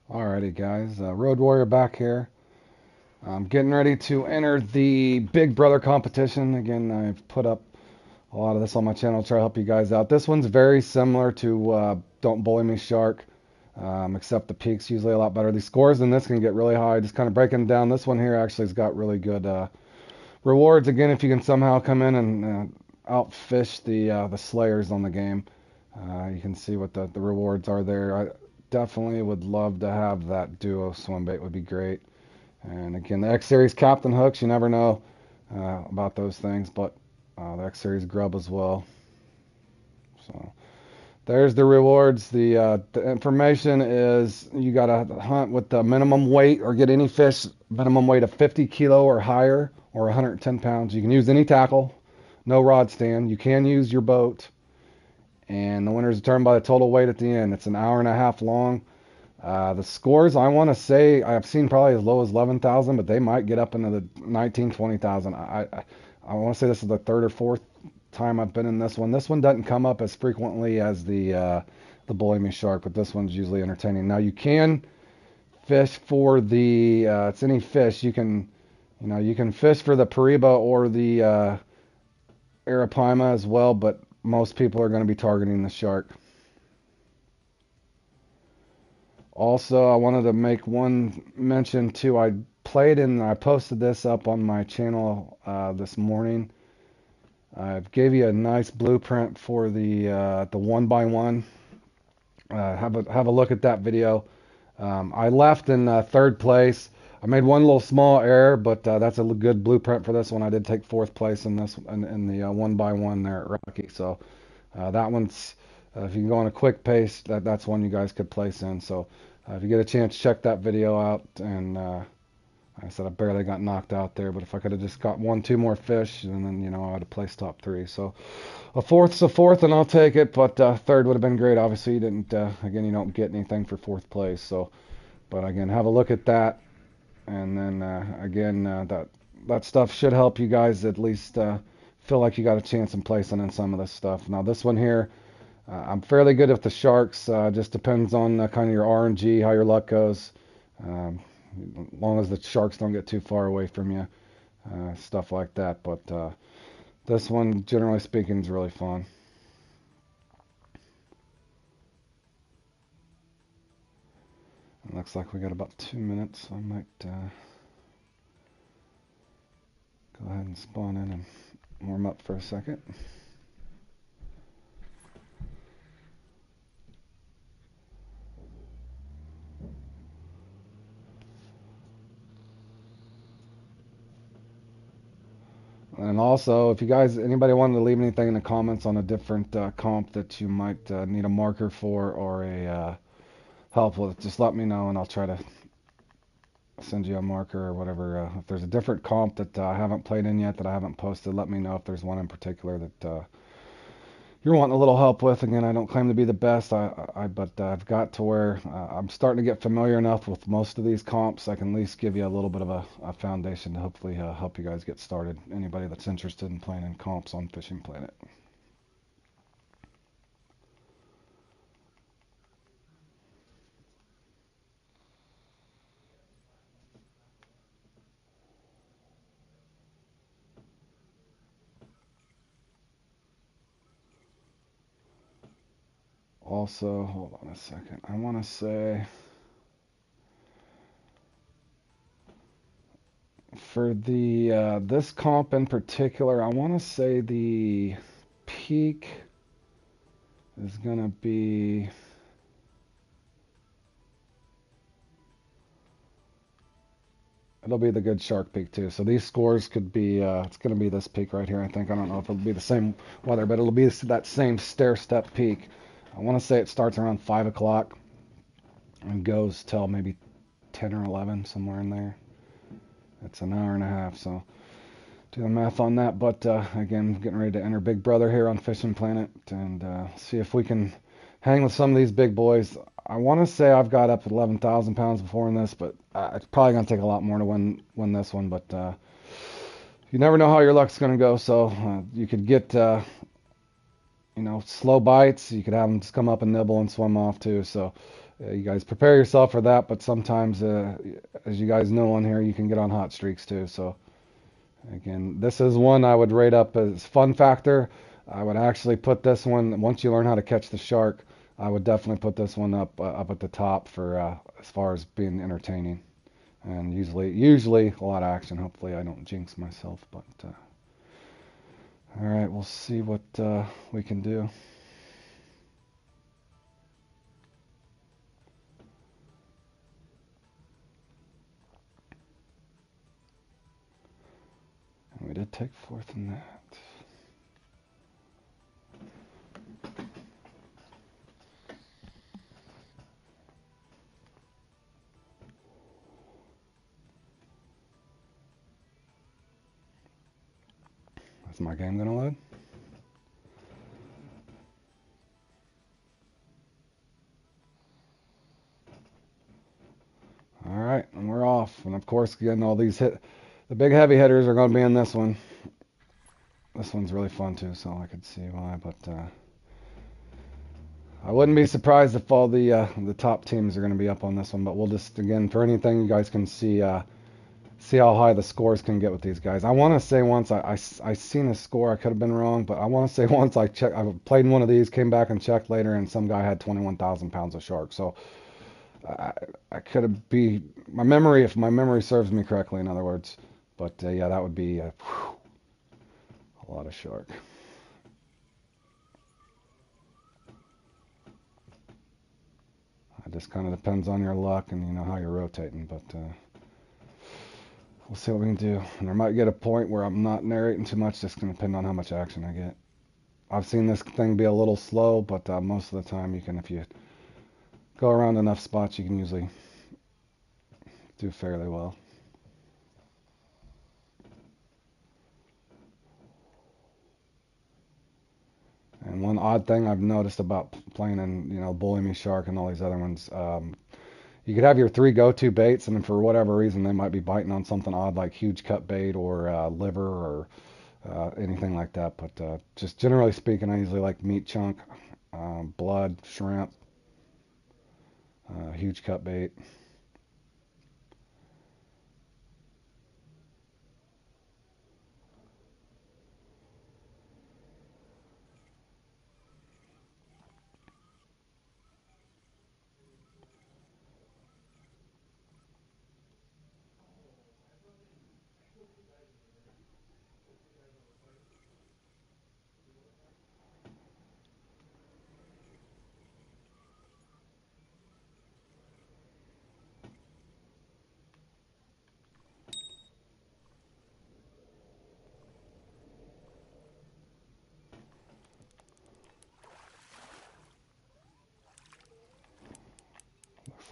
Alrighty, guys. Road Warrior back here. I'm getting ready to enter the Big Brother competition. Again, I've put up a lot of this on my channel to try to help you guys out. This one's very similar to Don't Bully Me Shark, except the peak's usually a lot better. The scores in this can get really high. Just kind of breaking down. This one here actually has got really good rewards. Again, if you can somehow come in and outfish the Slayers on the game, you can see what the rewards are there. I definitely would love to have that duo swim bait. Would be great. And again, the X Series Captain hooks, you never know about those things, but the X Series grub as well. So there's the rewards. The information is you got to hunt with the minimum weight or get any fish minimum weight of 50 kilo or higher or 110 pounds. You can use any tackle, no rod stand. You can use your boat, and the winner is determined by the total weight at the end. It's an hour and a half long. The scores, I want to say, I've seen probably as low as 11,000, but they might get up into the 19, 20,000. I want to say this is the third or fourth time I've been in this one. This one doesn't come up as frequently as the Bully Me Shark, but this one's usually entertaining. Now you can fish for it's any fish. You can fish for the Pariba or the Arapaima as well, but most people are going to be targeting the shark. Also, I wanted to make one mention too. I posted this up on my channel this morning. I gave you a nice blueprint for the one by one. Have a look at that video. I left in third place. I made one little small error, but that's a good blueprint for this one. I did take fourth place in this in the one by one there at Rocky. So that one's if you can go on a quick pace, that's one you guys could place in. So if you get a chance, check that video out. And like I said, I barely got knocked out there, but if I could have just got two more fish, and then I would have placed top three. So a fourth's a fourth, and I'll take it. But third would have been great. Obviously, you didn't. Again, you don't get anything for fourth place. So, but again, have a look at that, and then again, that stuff should help you guys at least feel like you got a chance in placing in some of this stuff. Now, this one here. I'm fairly good with the sharks. Just depends on kind of your RNG, how your luck goes. As long as the sharks don't get too far away from you, stuff like that. But this one, generally speaking, is really fun. It looks like we got about 2 minutes, so I might go ahead and spawn in and warm up for a second. And also, if you guys, anybody wanted to leave anything in the comments on a different comp that you might need a marker for or a help with, just let me know and I'll try to send you a marker or whatever. If there's a different comp that I haven't played in yet that I haven't posted, let me know if there's one in particular that you're wanting a little help with. Again, I don't claim to be the best, but I've got to where I'm starting to get familiar enough with most of these comps. I can at least give you a little bit of a foundation to hopefully help you guys get started. Anybody that's interested in playing in comps on Fishing Planet. Also, hold on a second. I want to say for the this comp in particular, I want to say the peak is gonna be. It'll be the good shark peak too. So these scores could be. It's gonna be this peak right here. I think. I don't know if it'll be the same weather, but it'll be that same stair step peak. I want to say it starts around 5 o'clock and goes till maybe 10 or 11, somewhere in there. It's an hour and a half, so do the math on that. But again, getting ready to enter Big Brother here on Fishing Planet and see if we can hang with some of these big boys. I want to say I've got up to 11,000 pounds before in this, but it's probably going to take a lot more to win this one. But you never know how your luck's going to go. So you could get slow bites. You could have them just come up and nibble and swim off too. So You guys prepare yourself for that, but sometimes, as you guys know on here, you can get on hot streaks too. So again, this is one I would rate up as fun factor. I would actually put this one, once you learn how to catch the shark, I would definitely put this one up at the top for as far as being entertaining. And usually a lot of action. Hopefully I don't jinx myself, but all right, we'll see what we can do. And we did take fourth in that. Is my game gonna load? All right, and we're off. And of course, again, the big heavy hitters are going to be in this one. This one's really fun too, so I could see why. But I wouldn't be surprised if all the top teams are going to be up on this one. But we'll just, again, for anything, you guys can see how high the scores can get with these guys. I want to say once I seen a score, I could have been wrong, but I want to say once I played in one of these, came back and checked later, and some guy had 21,000 pounds of shark. So I could have my memory, if my memory serves me correctly, in other words. But yeah, that would be a lot of shark. It just kind of depends on your luck and how you're rotating, but we'll see what we can do. And there might get a point where I'm not narrating too much, just going to depend on how much action I get. I've seen this thing be a little slow, but most of the time if you go around enough spots, you can usually do fairly well. And one odd thing I've noticed about playing in, Bully Me Shark and all these other ones, you could have your three go-to baits, and for whatever reason, they might be biting on something odd like huge cut bait or liver or anything like that. But just generally speaking, I usually like meat chunk, blood, shrimp, huge cut bait.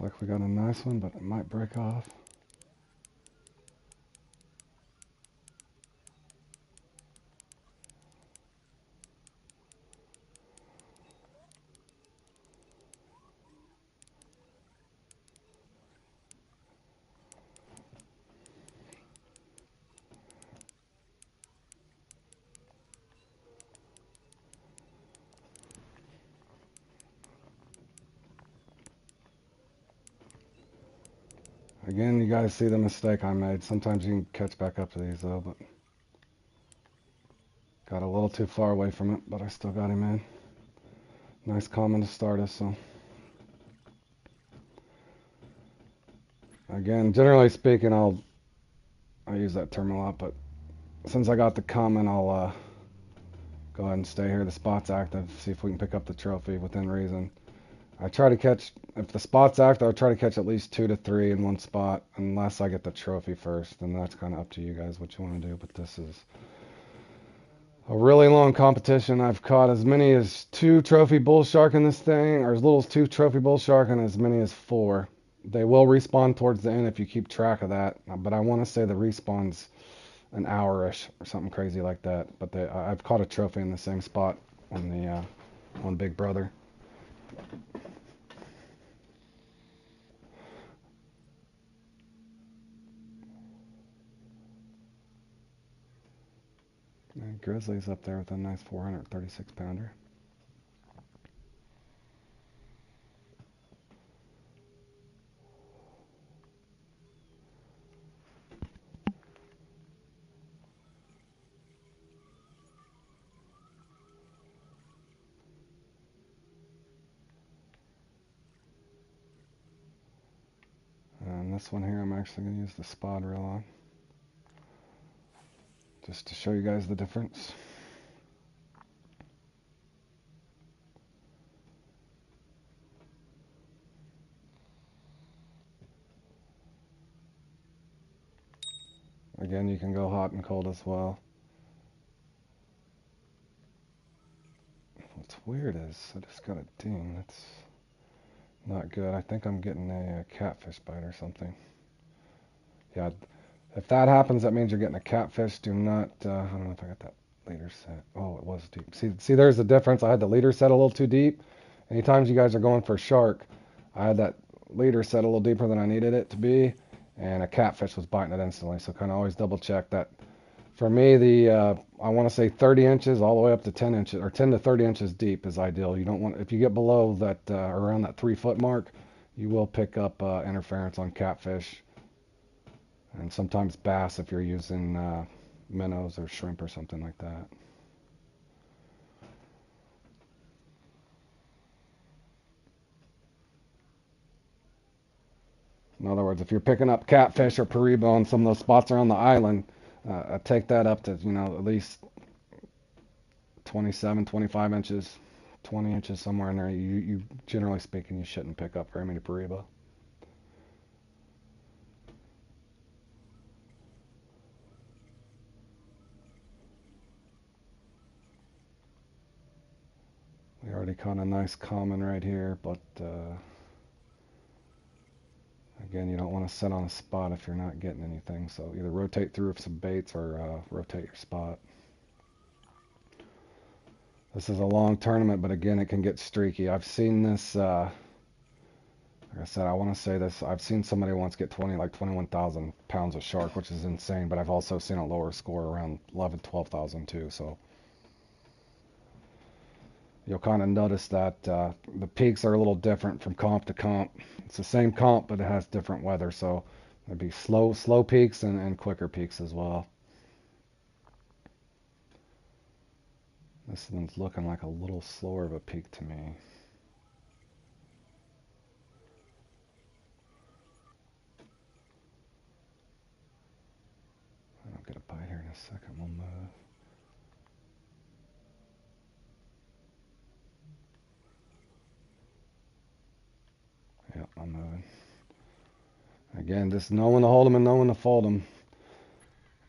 Looks like we got a nice one, but it might break off. Again, you guys see the mistake I made. Sometimes you can catch back up to these though, but got a little too far away from it, but I still got him in. Nice common to start us, so. Again, generally speaking, I use that term a lot, but since I got the common, I'll go ahead and stay here. The spot's active. See if we can pick up the trophy within reason. I try to catch, if the spot's active, I try to catch at least 2 to 3 in one spot, unless I get the trophy first. And that's kind of up to you guys what you want to do. But this is a really long competition. I've caught as many as 2 trophy bull shark in this thing, or as little as 2 trophy bull shark, and as many as 4. They will respawn towards the end if you keep track of that. But I want to say the respawn's an hour-ish or something crazy like that. But I've caught a trophy in the same spot on Big Brother. And Grizzly's up there with a nice 436 pounder. this one here, I'm actually going to use the spot reel on, just to show you guys the difference. Again, you can go hot and cold as well. What's weird is I just got a ding. That's not good. I think I'm getting a catfish bite or something. Yeah, if that happens, that means you're getting a catfish. Do not, I don't know if I got that leader set. Oh, it was deep. See, there's the difference. I had the leader set a little too deep. Anytime you guys are going for a shark, I had that leader set a little deeper than I needed it to be, and a catfish was biting it instantly. So kind of always double check that. For me, I want to say 30 inches all the way up to 10 inches, or 10 to 30 inches deep is ideal. You don't want, if you get below that, around that 3-foot mark, you will pick up interference on catfish, and sometimes bass if you're using minnows or shrimp or something like that. In other words, if you're picking up catfish or pariba on some of those spots around the island, take that up to, at least 27, 25 inches, 20 inches, somewhere in there. You generally speaking, you shouldn't pick up very many pariba. We already caught a nice common right here, but again, you don't want to sit on a spot if you're not getting anything. So either rotate through with some baits or rotate your spot. This is a long tournament, but again, it can get streaky. I've seen this, like I said, I want to say this. I've seen somebody once get 21,000 pounds of shark, which is insane, but I've also seen a lower score around 11, 12,000 too. So you'll kind of notice that the peaks are a little different from comp to comp. It's the same comp, but it has different weather. So there'd be slow peaks and quicker peaks as well. This one's looking like a little slower of a peak to me. I'll get a bite here in a second. We'll move. Yep, I'm moving. Again, just know when to hold them and know when to fold them.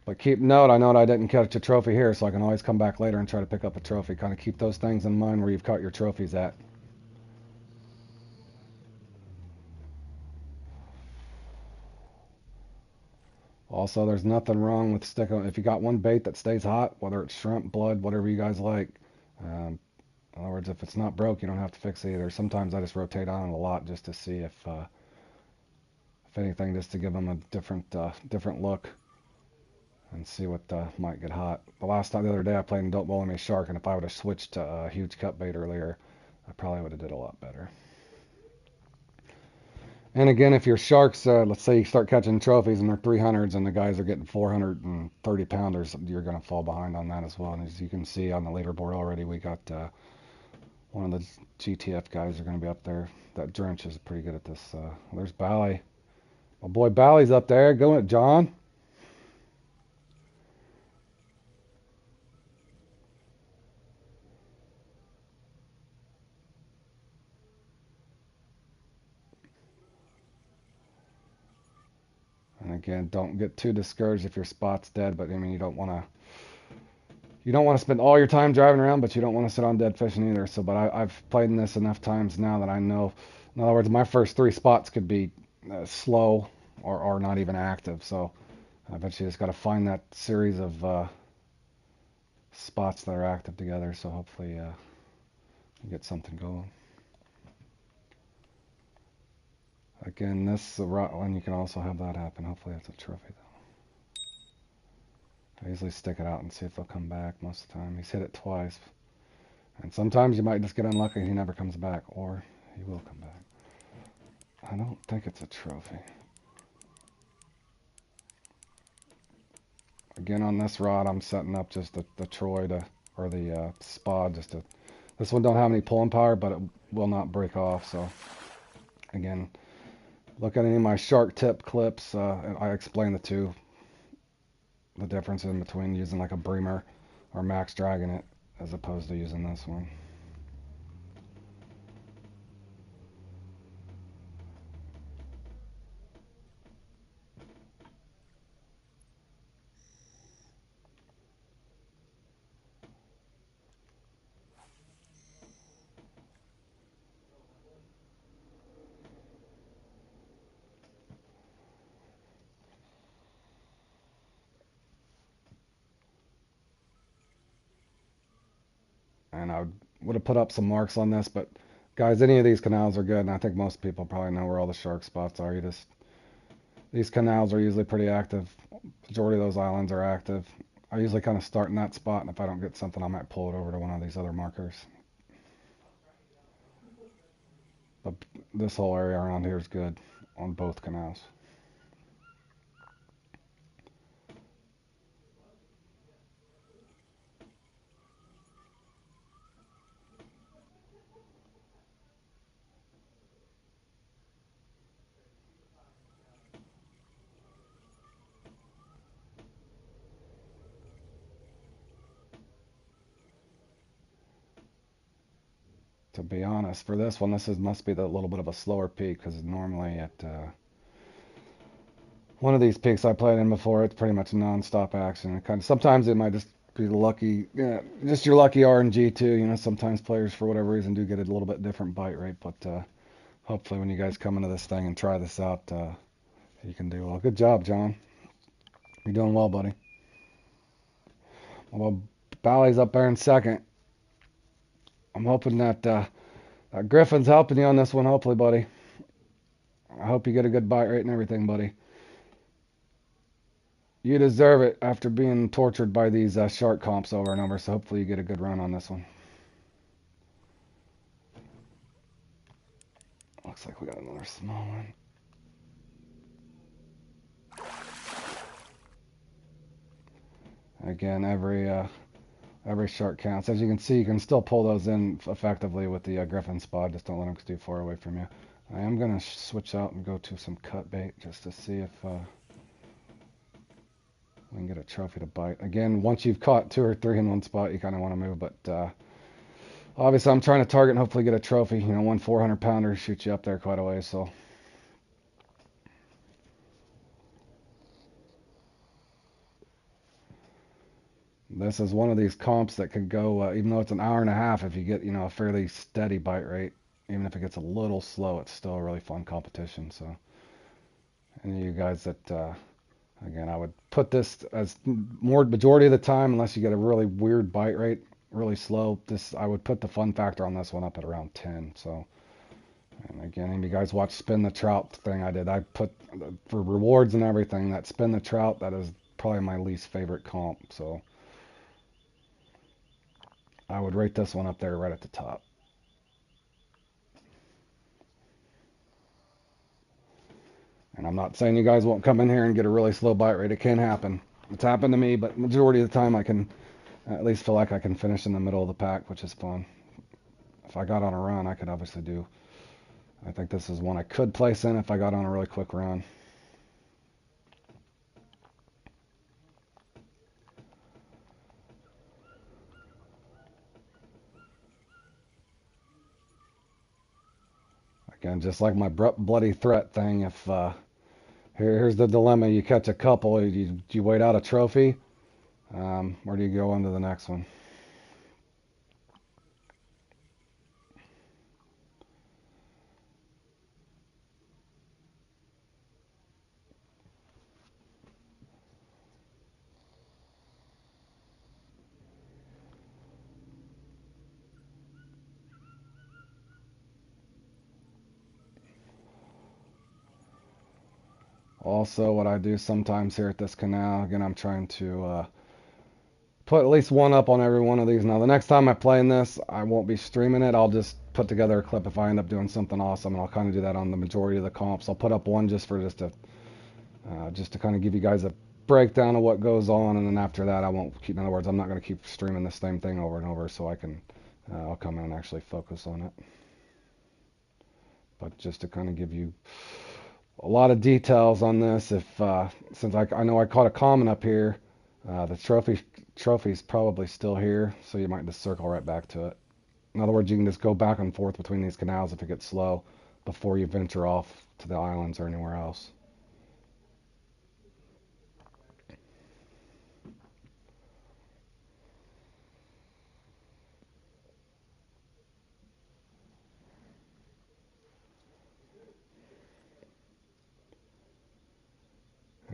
But keep note, I know that I didn't catch a trophy here, so I can always come back later and try to pick up a trophy. Kind of keep those things in mind where you've caught your trophies at. Also, there's nothing wrong with sticking, if you got one bait that stays hot, whether it's shrimp, blood, whatever you guys like. In other words, if it's not broke, you don't have to fix it either. Sometimes I just rotate on it a lot just to see if anything, just to give them a different look and see what might get hot. The other day I played in Don't Bowl Me Shark, and if I would have switched to a huge cut bait earlier, I probably would have did a lot better. And again, if your sharks, let's say you start catching trophies and they're 300s and the guys are getting 430 pounders, you're going to fall behind on that as well. And as you can see on the leaderboard already, we got one of the GTF guys are going to be up there. That Drench is pretty good at this. There's Bally. My boy Bally's up there. Go it, John. And again, don't get too discouraged if your spot's dead, but I mean, you don't want to spend all your time driving around, but you don't want to sit on dead fishing either. So, but I've played in this enough times now that I know, in other words, my first 3 spots could be slow or not even active. So I bet you just got to find that series of spots that are active together. So hopefully you get something going. Again, this is a rut one. You can also have that happen. Hopefully that's a trophy, though. I usually stick it out and see if they'll come back most of the time. He's hit it twice. And sometimes you might just get unlucky and he never comes back. Or he will come back. I don't think it's a trophy. Again, on this rod, I'm setting up just the Troy or the Spod. This one don't have any pulling power, but it will not break off. So, again, look at any of my shark tip clips, and I explain the difference in between using like a Bremer or Max Dragon it as opposed to using this one. And I would have put up some marks on this, but guys, any of these canals are good, and I think most people probably know where all the shark spots are. These canals are usually pretty active. Majority of those islands are active. I usually kind of start in that spot, and if I don't get something, I might pull it over to one of these other markers. But this whole area around here is good on both canals. To be honest, for this one, must be the little bit of a slower peak because normally at one of these peaks I played in before, it's pretty much non-stop action. Sometimes it might just be lucky, yeah, just your lucky RNG too. Sometimes players for whatever reason do get a little bit different bite rate, but hopefully when you guys come into this thing and try this out, you can do well. Good job, John. You're doing well, buddy. Well, Bally's up there in second. I'm hoping that Griffin's helping you on this one, hopefully, buddy. I hope you get a good bite rate and everything, buddy. You deserve it after being tortured by these shark comps over and over, so hopefully you get a good run on this one. Looks like we got another small one. Again, every shark counts. As you can see, you can still pull those in effectively with the Griffin spot. Just don't let them get too far away from you. I am going to switch out and go to some cut bait just to see if we can get a trophy to bite. Again, once you've caught 2 or 3 in one spot, you kind of want to move. But obviously, I'm trying to target and hopefully get a trophy. One 400-pounder shoots you up there quite a ways. So. This is one of these comps that could go, even though it's an hour and a half, if you get, a fairly steady bite rate, even if it gets a little slow, it's still a really fun competition. So, any of you guys that, again, I would put this as majority of the time, unless you get a really weird bite rate, really slow, I would put the fun factor on this one up at around 10. So, and again, any of you guys watch Spin the Trout thing I did, I put, for rewards and everything, that Spin the Trout, that is probably my least favorite comp. So, I would rate this one up there right at the top. And I'm not saying you guys won't come in here and get a really slow bite rate. It can happen. It's happened to me, but majority of the time I can at least feel like I can finish in the middle of the pack, which is fun. If I got on a run, I could obviously do. I think this is one I could place in if I got on a really quick run. Again, just like my bloody threat thing, if here's the dilemma: you catch a couple, do you wait out a trophy, or do you go on to the next one? Also, what I do sometimes here at this canal, again, I'm trying to put at least one up on every one of these. Now, the next time I play in this, I won't be streaming it. I'll just put together a clip if I end up doing something awesome, and I'll kind of do that on the majority of the comps. I'll put up one just to kind of give you guys a breakdown of what goes on, and then after that, I won't keep. In other words, I'm not going to keep streaming the same thing over and over, so I'll come in and actually focus on it. But just to kind of give you a lot of details on this. If since I know I caught a common up here, the trophy's probably still here, so you might just circle right back to it. In other words, you can just go back and forth between these canals if it gets slow before you venture off to the islands or anywhere else.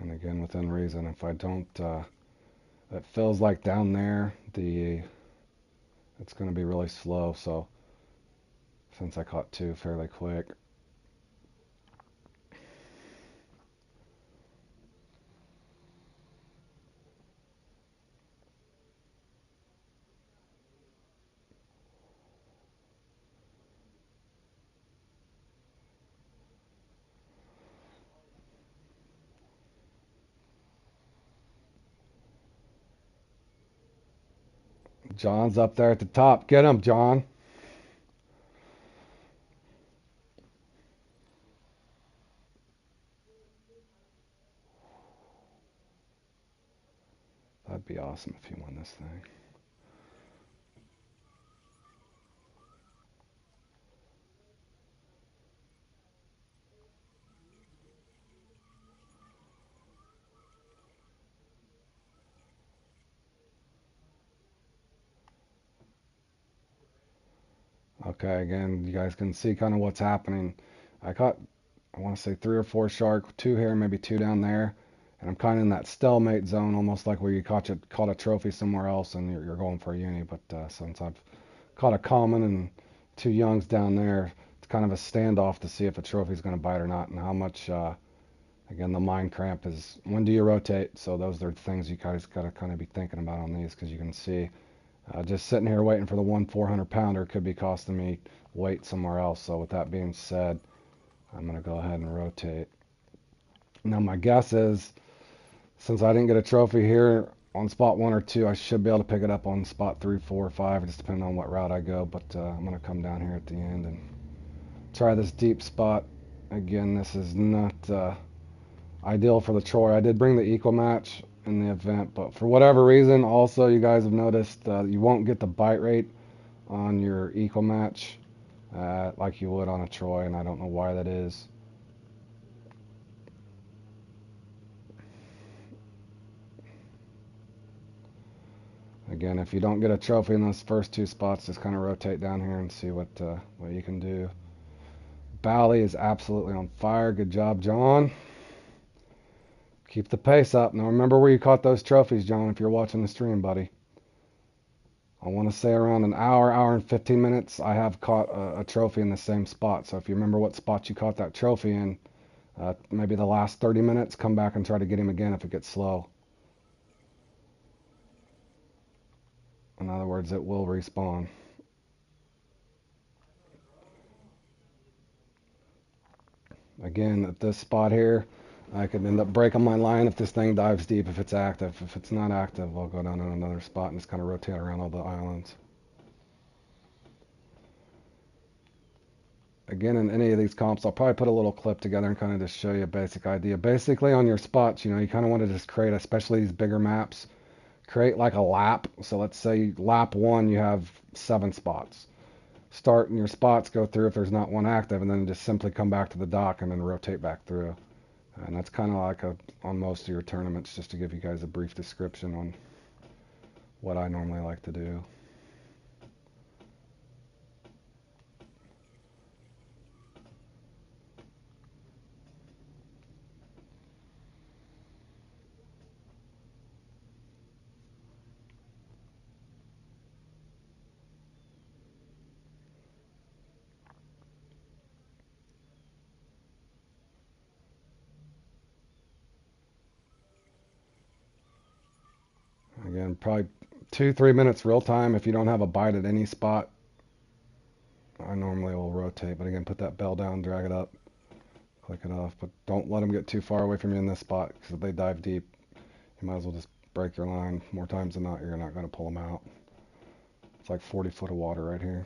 And again, within reason, if I don't, it feels like down there, it's going to be really slow. So since I caught two fairly quick, John's up there at the top. Get him, John. That'd be awesome if he won this thing. Okay, again, you guys can see kind of what's happening. I caught, I want to say 3 or 4 shark, two here, maybe two down there, and I'm kind of in that stalemate zone, almost like where you caught a trophy somewhere else and you're going for a uni. But since I've caught a common and two youngs down there, it's kind of a standoff to see if a trophy's going to bite or not, and how much. Again, the mind cramp is when do you rotate? So those are things you guys got to kind of be thinking about on these, because you can see just sitting here waiting for the 1 400-pounder could be costing me weight somewhere else. So with that being said, I'm going to go ahead and rotate. Now my guess is, since I didn't get a trophy here on spot 1 or 2, I should be able to pick it up on spot 3, 4, or 5, just depending on what route I go. But I'm going to come down here at the end and try this deep spot. Again, this is not ideal for the Troy. I did bring the equal match in the event, but for whatever reason, also you guys have noticed you won't get the bite rate on your equal match like you would on a Troy, and I don't know why that is. Again, if you don't get a trophy in those first 2 spots, just kind of rotate down here and see what you can do. Bally is absolutely on fire. Good job, John. Keep the pace up. Now remember where you caught those trophies, John, if you're watching the stream, buddy. I want to say around an hour, hour and 15 minutes, I have caught a trophy in the same spot. So if you remember what spot you caught that trophy in, maybe the last 30 minutes, come back and try to get him again if it gets slow. In other words, it will respawn. Again, at this spot here, I could end up breaking my line if this thing dives deep, if it's active. If it's not active, I'll go down to another spot and just kind of rotate around all the islands. Again, in any of these comps, I'll probably put a little clip together and kind of just show you a basic idea. Basically, on your spots, you kind of want to just create, especially these bigger maps, create like a lap. So let's say lap 1, you have 7 spots. Start in your spots, go through if there's not one active, and then just simply come back to the dock and then rotate back through. And that's kind of like on most of your tournaments, just to give you guys a brief description on what I normally like to do. Again, probably 2-3 minutes real time. If you don't have a bite at any spot, I normally will rotate. But again, put that bell down, drag it up, click it off. But don't let them get too far away from you in this spot, because if they dive deep, you might as well just break your line. More times than not, you're not going to pull them out. It's like 40 foot of water right here.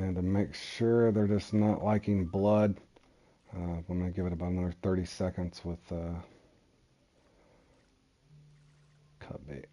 And to make sure they're just not liking blood, I'm going to give it about another 30 seconds with cut bait.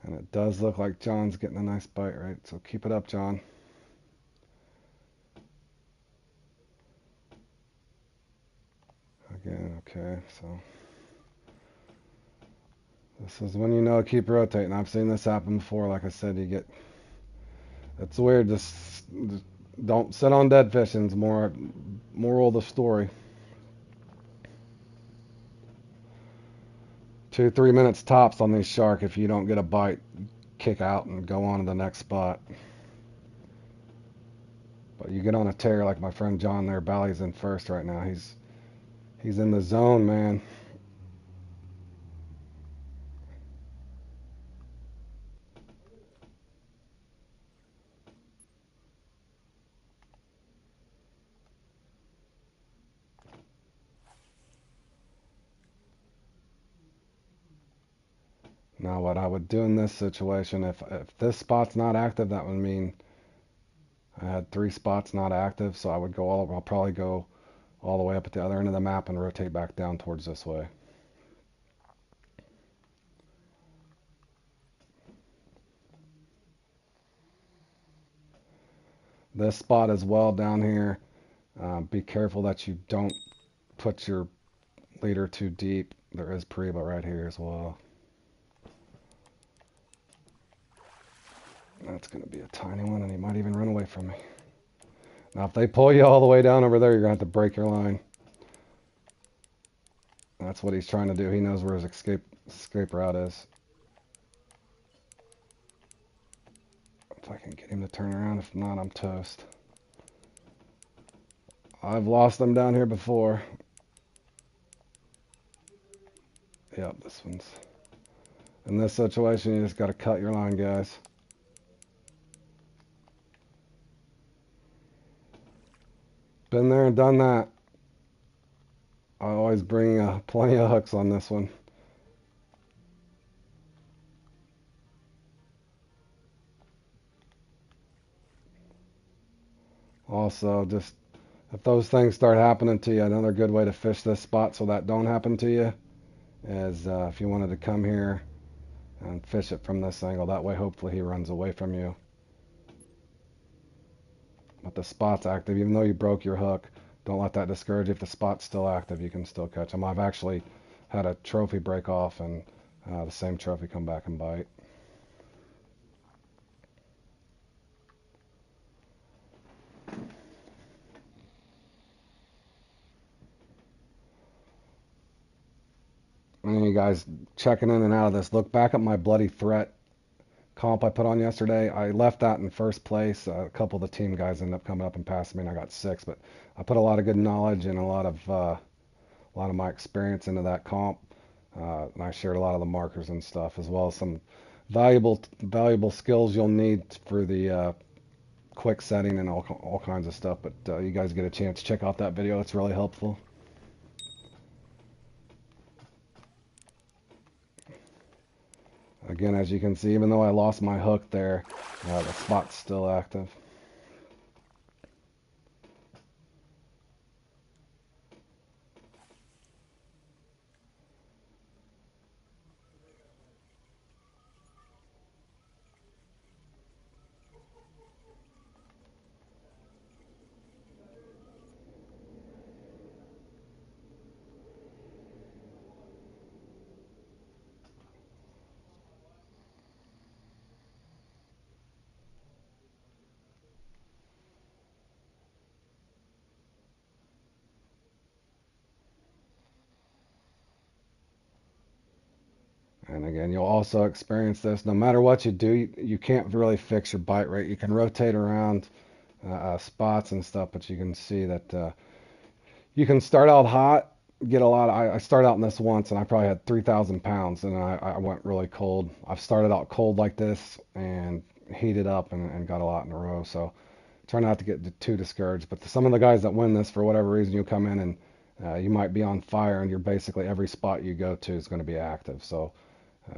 And it does look like John's getting a nice bite, right? So keep it up, John. Again, okay, so this is when you know keep rotating. I've seen this happen before. Like I said, you get, it's weird. Just don't sit on dead fish. It's more moral of the story. 2-3 minutes tops on these shark. If you don't get a bite, kick out and go on to the next spot. But you get on a tear like my friend John there. Bally's in first right now. He's in the zone, man. Now what I would do in this situation, if this spot's not active, that would mean I had 3 spots not active, so I would go I'll probably go all the way up at the other end of the map and rotate back down towards this way. This spot as well down here, be careful that you don't put your leader too deep. There is Pariba right here as well. That's going to be a tiny one, and he might even run away from me. Now, if they pull you all the way down over there, you're going to have to break your line. That's what he's trying to do. He knows where his escape route is. If I can get him to turn around. If not, I'm toast. I've lost them down here before. Yep, this one's... In this situation, you just got to cut your line, guys. Been there and done that. I always bring plenty of hooks on this one. Also, just if those things start happening to you, another good way to fish this spot so that don't happen to you is if you wanted to come here and fish it from this angle. That way, hopefully, he runs away from you. But the spot's active. Even though you broke your hook, don't let that discourage you. If the spot's still active, you can still catch them. I've actually had a trophy break off and the same trophy come back and bite. And you guys checking in and out of this, look back at my Bloody Threat comp I put on yesterday. I left that in first place. A couple of the team guys ended up coming up and passing me, and I got 6. But I put a lot of good knowledge and a lot of my experience into that comp, and I shared a lot of the markers and stuff, as well as some valuable skills you'll need for the quick setting and all kinds of stuff. But you guys get a chance, check out that video. It's really helpful. Again, as you can see, even though I lost my hook there, the spot's still active. And again, you'll also experience this. No matter what you do, you can't really fix your bite rate. You can rotate around spots and stuff, but you can see that you can start out hot get a lot. I started out in this once, and I probably had 3,000 pounds, and I went really cold. I've started out cold like this and heated up and got a lot in a row. So try not to get too discouraged. But some of the guys that win this, for whatever reason, you come in and you might be on fire, and you're basically every spot you go to is going to be active. So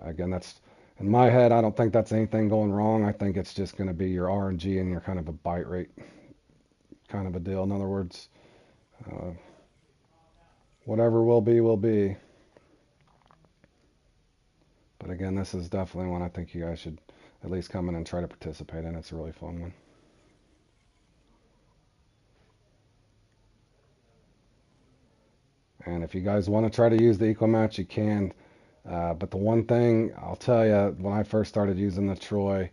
again, that's in my head. I don't think that's anything going wrong. I think it's just going to be your RNG and your kind of a bite rate kind of a deal. In other words, uh, whatever will be, will be. But again, this is definitely one I think you guys should at least come in and try to participate in. It's a really fun one. And if you guys want to try to use the Equimatch, you can. But the one thing I'll tell you, when I first started using the Troy,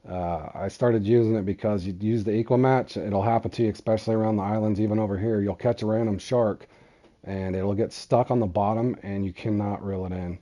I started using it because you use the Equimatch. It'll happen to you, especially around the islands, even over here. You'll catch a random shark, and it'll get stuck on the bottom, and you cannot reel it in.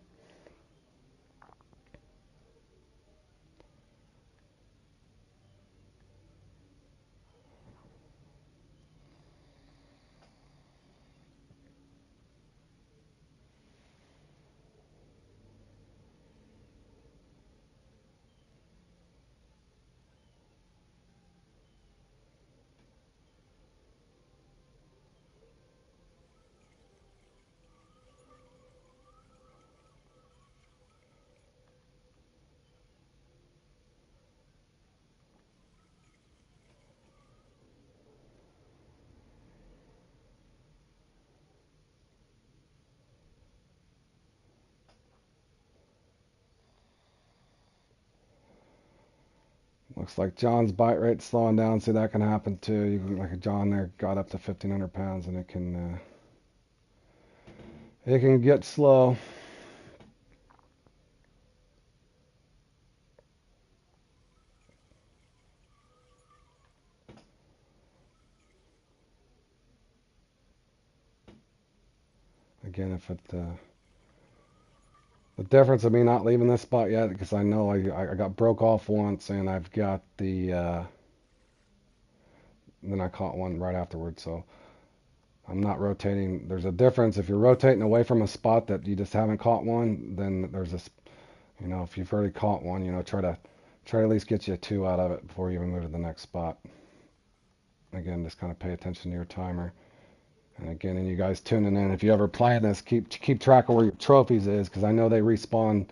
Looks like John's bite rate slowing down. See, that can happen too. You can, like John there got up to 1,500 pounds, and it can get slow. Again, if it the difference of me not leaving this spot yet, because I know I got broke off once, and I've got then I caught one right afterwards. So I'm not rotating. There's a difference if you're rotating away from a spot that you just haven't caught one. Then there's this, if you've already caught one, try to at least get you a two out of it before you even move to the next spot. Again, just kind of pay attention to your timer. And again, and you guys tuning in, if you ever play this, keep track of where your trophies is, because I know they respawn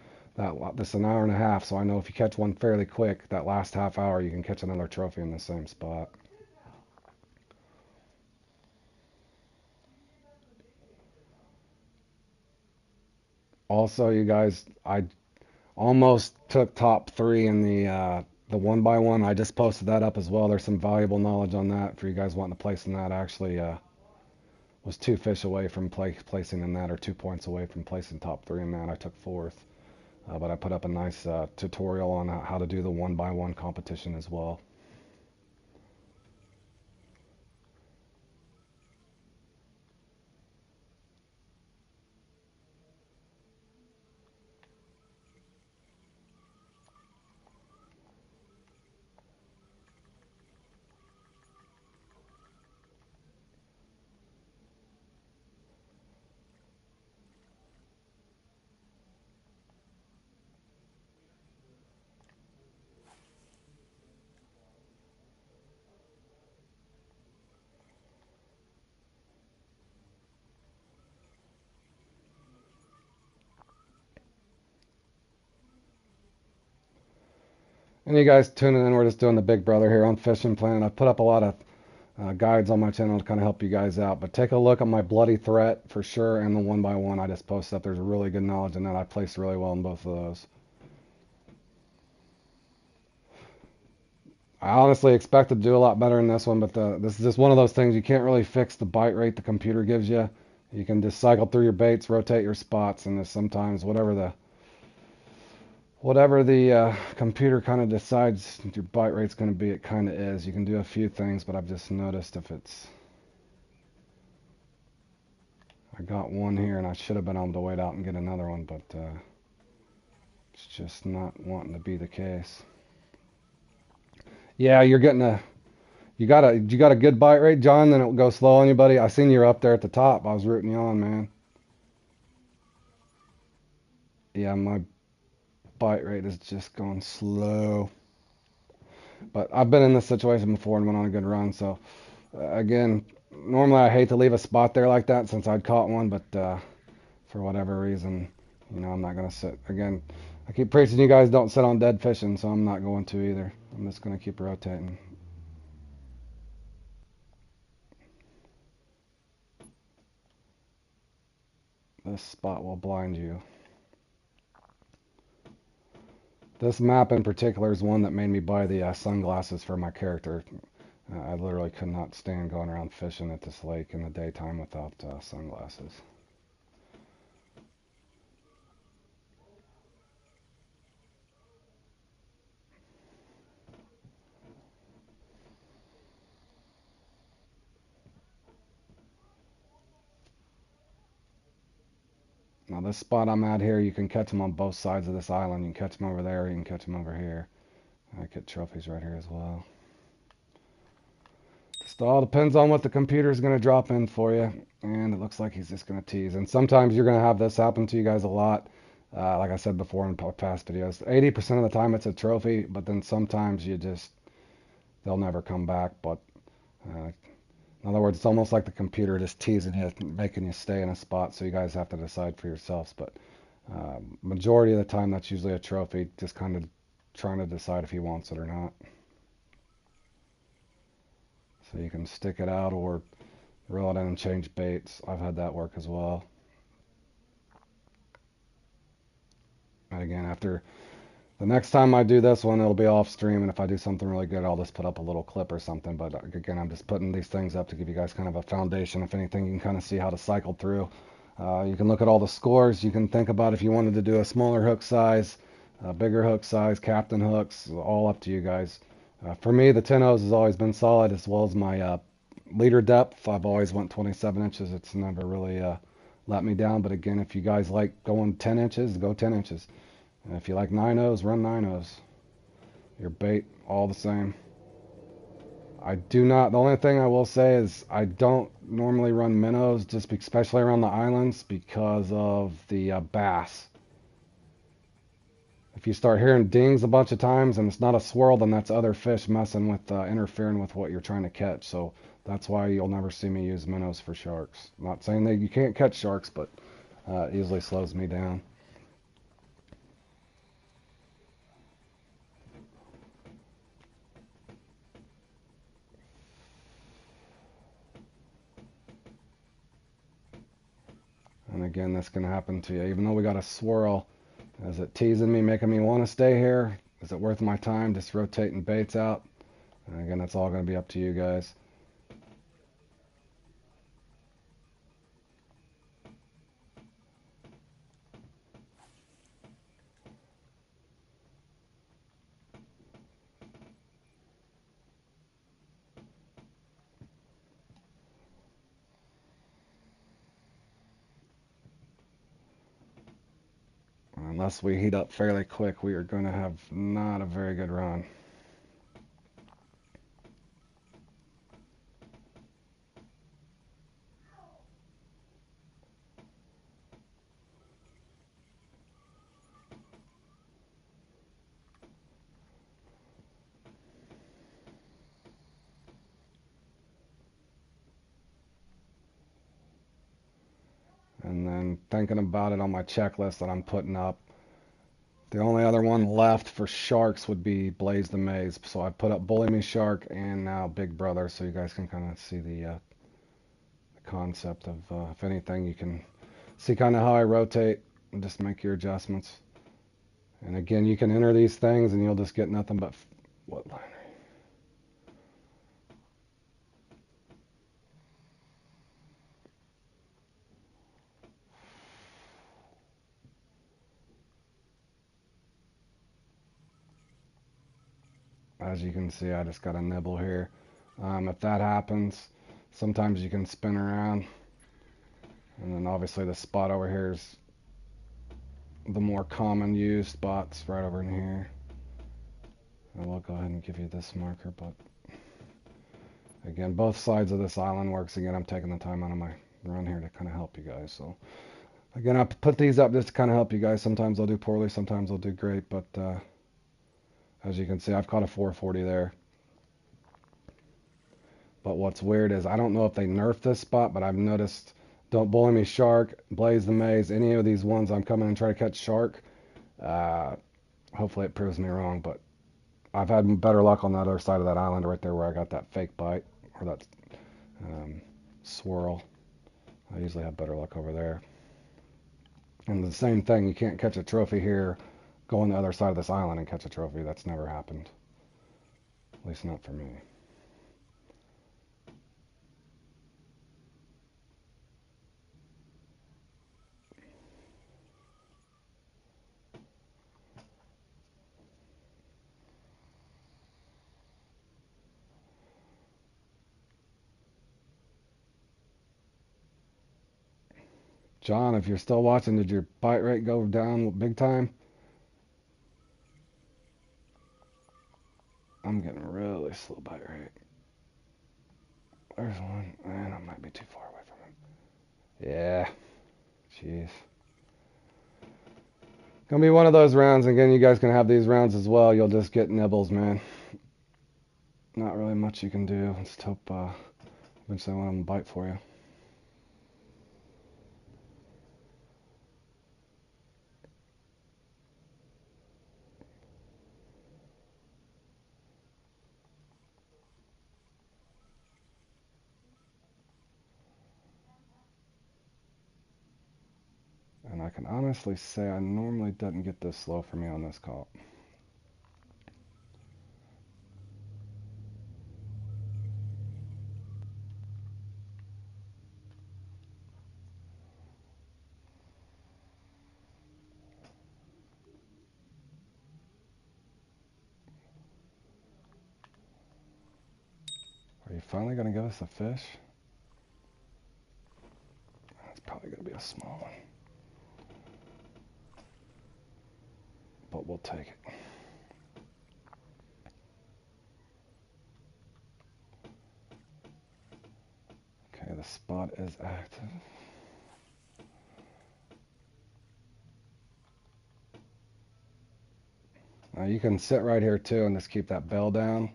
this an hour and a half. So I know if you catch one fairly quick, that last half hour, you can catch another trophy in the same spot. Also, you guys, I almost took top three in the one by one. I just posted that up as well. There's some valuable knowledge on that for you guys wanting to place in that. I actually was two fish away from placing in that, or 2 points away from placing top three in that. I took fourth, but I put up a nice tutorial on how to do the one by one competition as well. And you guys tuning in, we're just doing the Big Brother here on Fishing Planet. I put up a lot of guides on my channel to kind of help you guys out. But take a look at my Bloody Threat for sure, and the one by one I just posted up. There's really good knowledge in that. I placed really well in both of those. I honestly expected to do a lot better in this one, but this is just one of those things you can't really fix the bite rate the computer gives you. You can just cycle through your baits, rotate your spots, and just sometimes whatever the computer kind of decides your bite rate's going to be, it kind of is. You can do a few things, but I've just noticed if it's... I got one here, and I should have been able to wait out and get another one, but it's just not wanting to be the case. Yeah, You got a good bite rate, John? Then it will go slow on you, buddy. I seen you were up there at the top. I was rooting you on, man. Yeah, my bite rate is just going slow. But I've been in this situation before and went on a good run. So again, normally I hate to leave a spot there like that since I'd caught one, but for whatever reason, I'm not gonna sit again. I keep preaching you guys don't sit on dead fishing, so I'm not going to either. I'm just gonna keep rotating. This spot will blind you. This map in particular is one that made me buy the sunglasses for my character. I literally could not stand going around fishing at this lake in the daytime without sunglasses. Now this spot I'm at here, you can catch them on both sides of this island. You can catch them over there, you can catch them over here. I get trophies right here as well. Just all depends on what the computer is going to drop in for you. And it looks like he's just going to tease. And sometimes you're going to have this happen to you guys a lot. Like I said before in past videos, 80% of the time it's a trophy, but then sometimes they'll never come back. But in other words, it's almost like the computer just teasing you, making you stay in a spot. So you guys have to decide for yourselves. But majority of the time, that's usually a trophy, just kind of trying to decide if he wants it or not. So you can stick it out or reel it in and change baits. I've had that work as well. And again, after the next time I do this one, it'll be off stream. And if I do something really good, I'll just put up a little clip or something. But again, I'm just putting these things up to give you guys kind of a foundation. If anything, you can kind of see how to cycle through. You can look at all the scores. You can think about if you wanted to do a smaller hook size, a bigger hook size, captain hooks, all up to you guys. For me, the 10-0s has always been solid, as well as my leader depth. I've always went 27 inches. It's never really let me down. But again, if you guys like going 10 inches, go 10 inches. And if you like 9-0s, run 9-0s. Your bait, all the same. I do not. The only thing I will say is I don't normally run minnows, just especially around the islands, because of the bass. If you start hearing dings a bunch of times and it's not a swirl, then that's other fish messing with, interfering with what you're trying to catch. So that's why you'll never see me use minnows for sharks. I'm not saying that you can't catch sharks, but it usually slows me down. And again, that's going to happen to you. Even though we got a swirl, is it teasing me, making me want to stay here? Is it worth my time just rotating baits out? And again, that's all going to be up to you guys. Unless we heat up fairly quick, we are going to have not a very good run. And then thinking about it on my checklist that I'm putting up, the only other one left for sharks would be Blaze the Maze. So I put up Bully Me Shark and now Big Brother, so you guys can kind of see the concept of, if anything, you can see kind of how I rotate and just make your adjustments. And again, you can enter these things and you'll just get nothing but what line? As you can see, I just got a nibble here. If that happens, sometimes you can spin around. And then obviously the spot over here is the more common used spots right over in here. I will go ahead and give you this marker, but Again, both sides of this island works. Again, I'm taking the time out of my run here to kind of help you guys. So again, I put these up just to kind of help you guys. Sometimes I'll do poorly, sometimes I'll do great, but as you can see, I've caught a 440 there. But what's weird is I don't know if they nerfed this spot, but I've noticed Don't Bully Me Shark, Blaze the Maze, any of these ones I'm coming and try to catch shark. Hopefully it proves me wrong, but I've had better luck on the other side of that island right there where I got that fake bite or that swirl. I usually have better luck over there. And the same thing, you can't catch a trophy here, go on the other side of this island and catch a trophy. That's never happened. At least not for me. John, if you're still watching, did your bite rate go down big time? I'm getting really slow bite rate. There's one. Man, I might be too far away from him. Yeah. Jeez. Gonna be one of those rounds. Again, you guys can have these rounds as well. You'll just get nibbles, man. Not really much you can do. Let's hope eventually one of them bite for you. And I can honestly say I normally doesn't get this slow for me on this call. Are you finally going to give us a fish? It's probably going to be a small one. But we'll take it. Okay, the spot is active. Now you can sit right here too and just keep that bell down.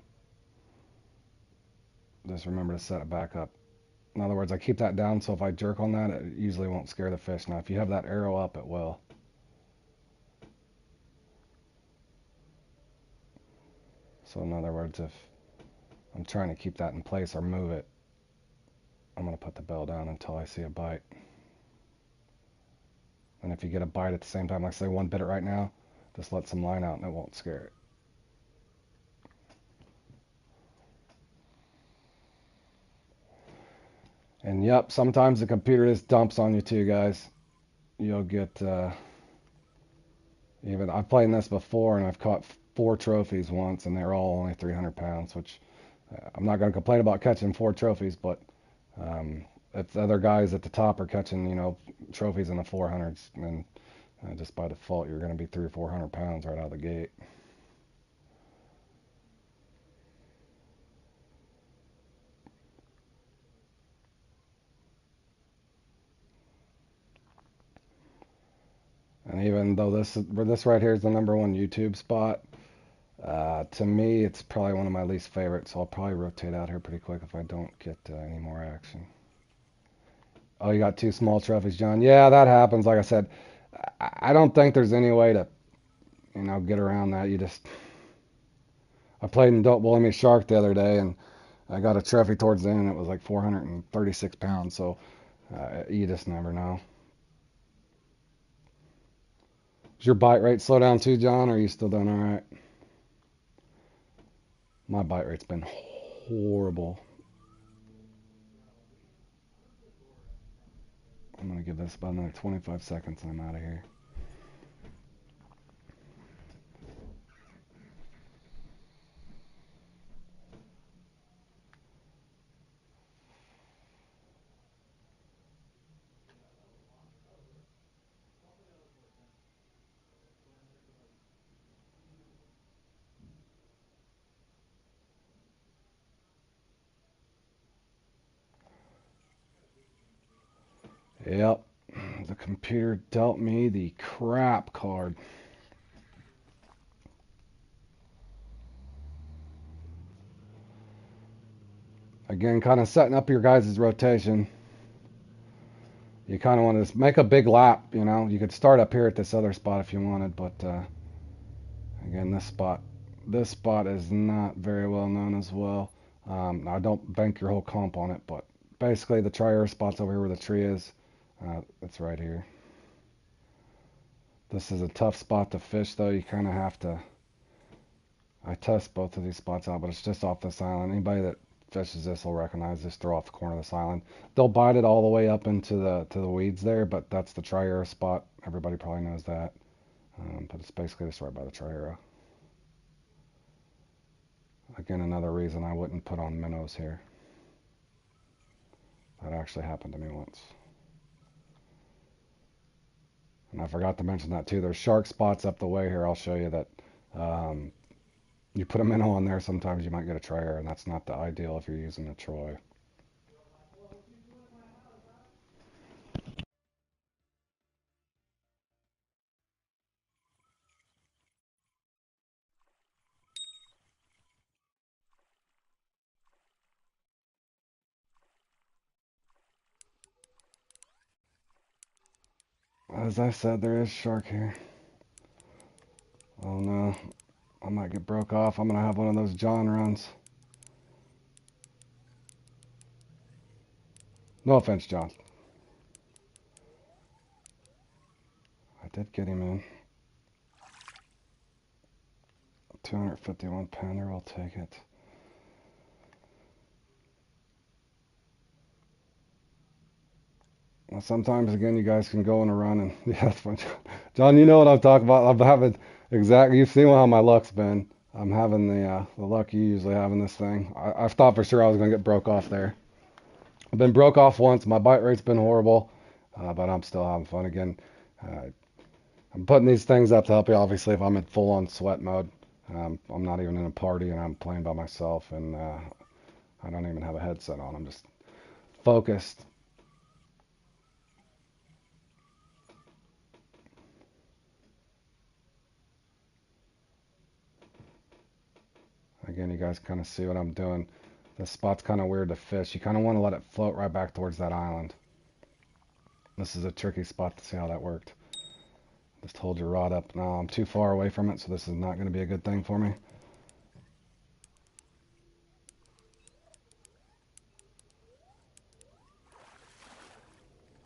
Just remember to set it back up. In other words, I keep that down so if I jerk on that, it usually won't scare the fish. Now if you have that arrow up, it will. So in other words, if I'm trying to keep that in place or move it, I'm going to put the bell down until I see a bite. And if you get a bite at the same time, like say one bit it right now, just let some line out and it won't scare it. And yep, sometimes the computer just dumps on you too, guys. You'll get, even, I've played this before and I've caught 4 trophies once and they're all only 300 pounds, which I'm not going to complain about catching 4 trophies, but if the other guys at the top are catching, you know, trophies in the 400s, then just by default, you're going to be 300 or 400 pounds right out of the gate. And even though this right here is the #1 YouTube spot, to me, it's probably one of my least favorites, so I'll probably rotate out here pretty quick if I don't get any more action. Oh, you got 2 small trophies, John. Yeah, that happens. Like I said, I don't think there's any way to, you know, get around that. You just, I played in Don't Bully Me Shark the other day, and I got a trophy towards the end. It was like 436 pounds, so you just never know. Does your bite rate slow down too, John, or are you still doing all right? My bite rate's been horrible. I'm going to give this about another 25 seconds and I'm out of here. Yep, the computer dealt me the crap card. Again, kind of setting up your guys' rotation. You kind of want to make a big lap, you know. You could start up here at this other spot if you wanted, but again, this spot is not very well known as well. Now, don't bank your whole comp on it, but basically the tri-air spot's over here where the tree is. It's right here. This is a tough spot to fish, though. You kind of have to. I test both of these spots out, but it's just off this island. Anybody that fishes this will recognize this. They're off the corner of this island. They'll bite it all the way up into the weeds there, but that's the tri-air spot. Everybody probably knows that. But it's basically just right by the tri-air. Again, another reason I wouldn't put on minnows here. That actually happened to me once. And I forgot to mention that too. There's shark spots up the way here. I'll show you that. You put a minnow on there, sometimes you might get a tri-air, and that's not the ideal if you're using a Troy. As I said, there is shark here. Oh no, I might get broke off. I'm gonna have one of those John runs. No offense, John. I did get him in. 251 pounder, we'll take it. Well, sometimes again, you guys can go on a run and yeah, that's fun. John, you know what I'm talking about. I'm having exactly. You've seen how my luck's been. I'm having the luck you usually have in this thing. I thought for sure I was gonna get broke off there. I've been broke off once. My bite rate's been horrible, but I'm still having fun again. Uh, I'm putting these things up to help you. Obviously, if I'm in full-on sweat mode, I'm not even in a party and I'm playing by myself, and I don't even have a headset on. I'm just focused. Again, you guys kind of see what I'm doing. This spot's kind of weird to fish. You kind of want to let it float right back towards that island. This is a tricky spot to see how that worked. Just hold your rod up. Now I'm too far away from it, so this is not going to be a good thing for me.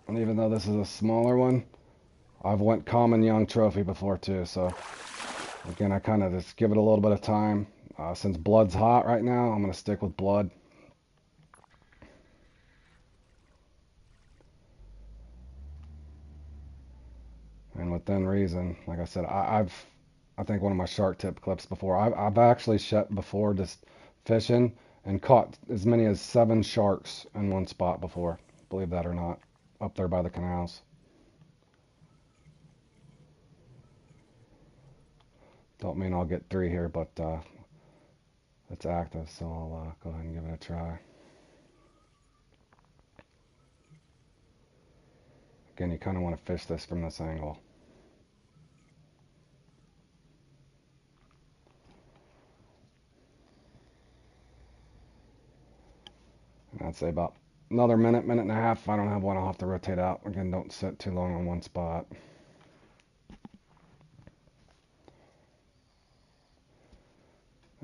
And even though this is a smaller one, I've went common young trophy before too, so again, I kind of just give it a little bit of time. Since blood's hot right now, I'm going to stick with blood. And within reason, like I said, I think one of my shark tip clips before, I've actually shut before just fishing and caught as many as 7 sharks in one spot before, believe that or not, up there by the canals. Don't mean I'll get 3 here, but it's active, so I'll go ahead and give it a try. Again, you kind of want to fish this from this angle. And I'd say about another minute, minute and a half. If I don't have one, I'll have to rotate out. Again, don't sit too long on one spot.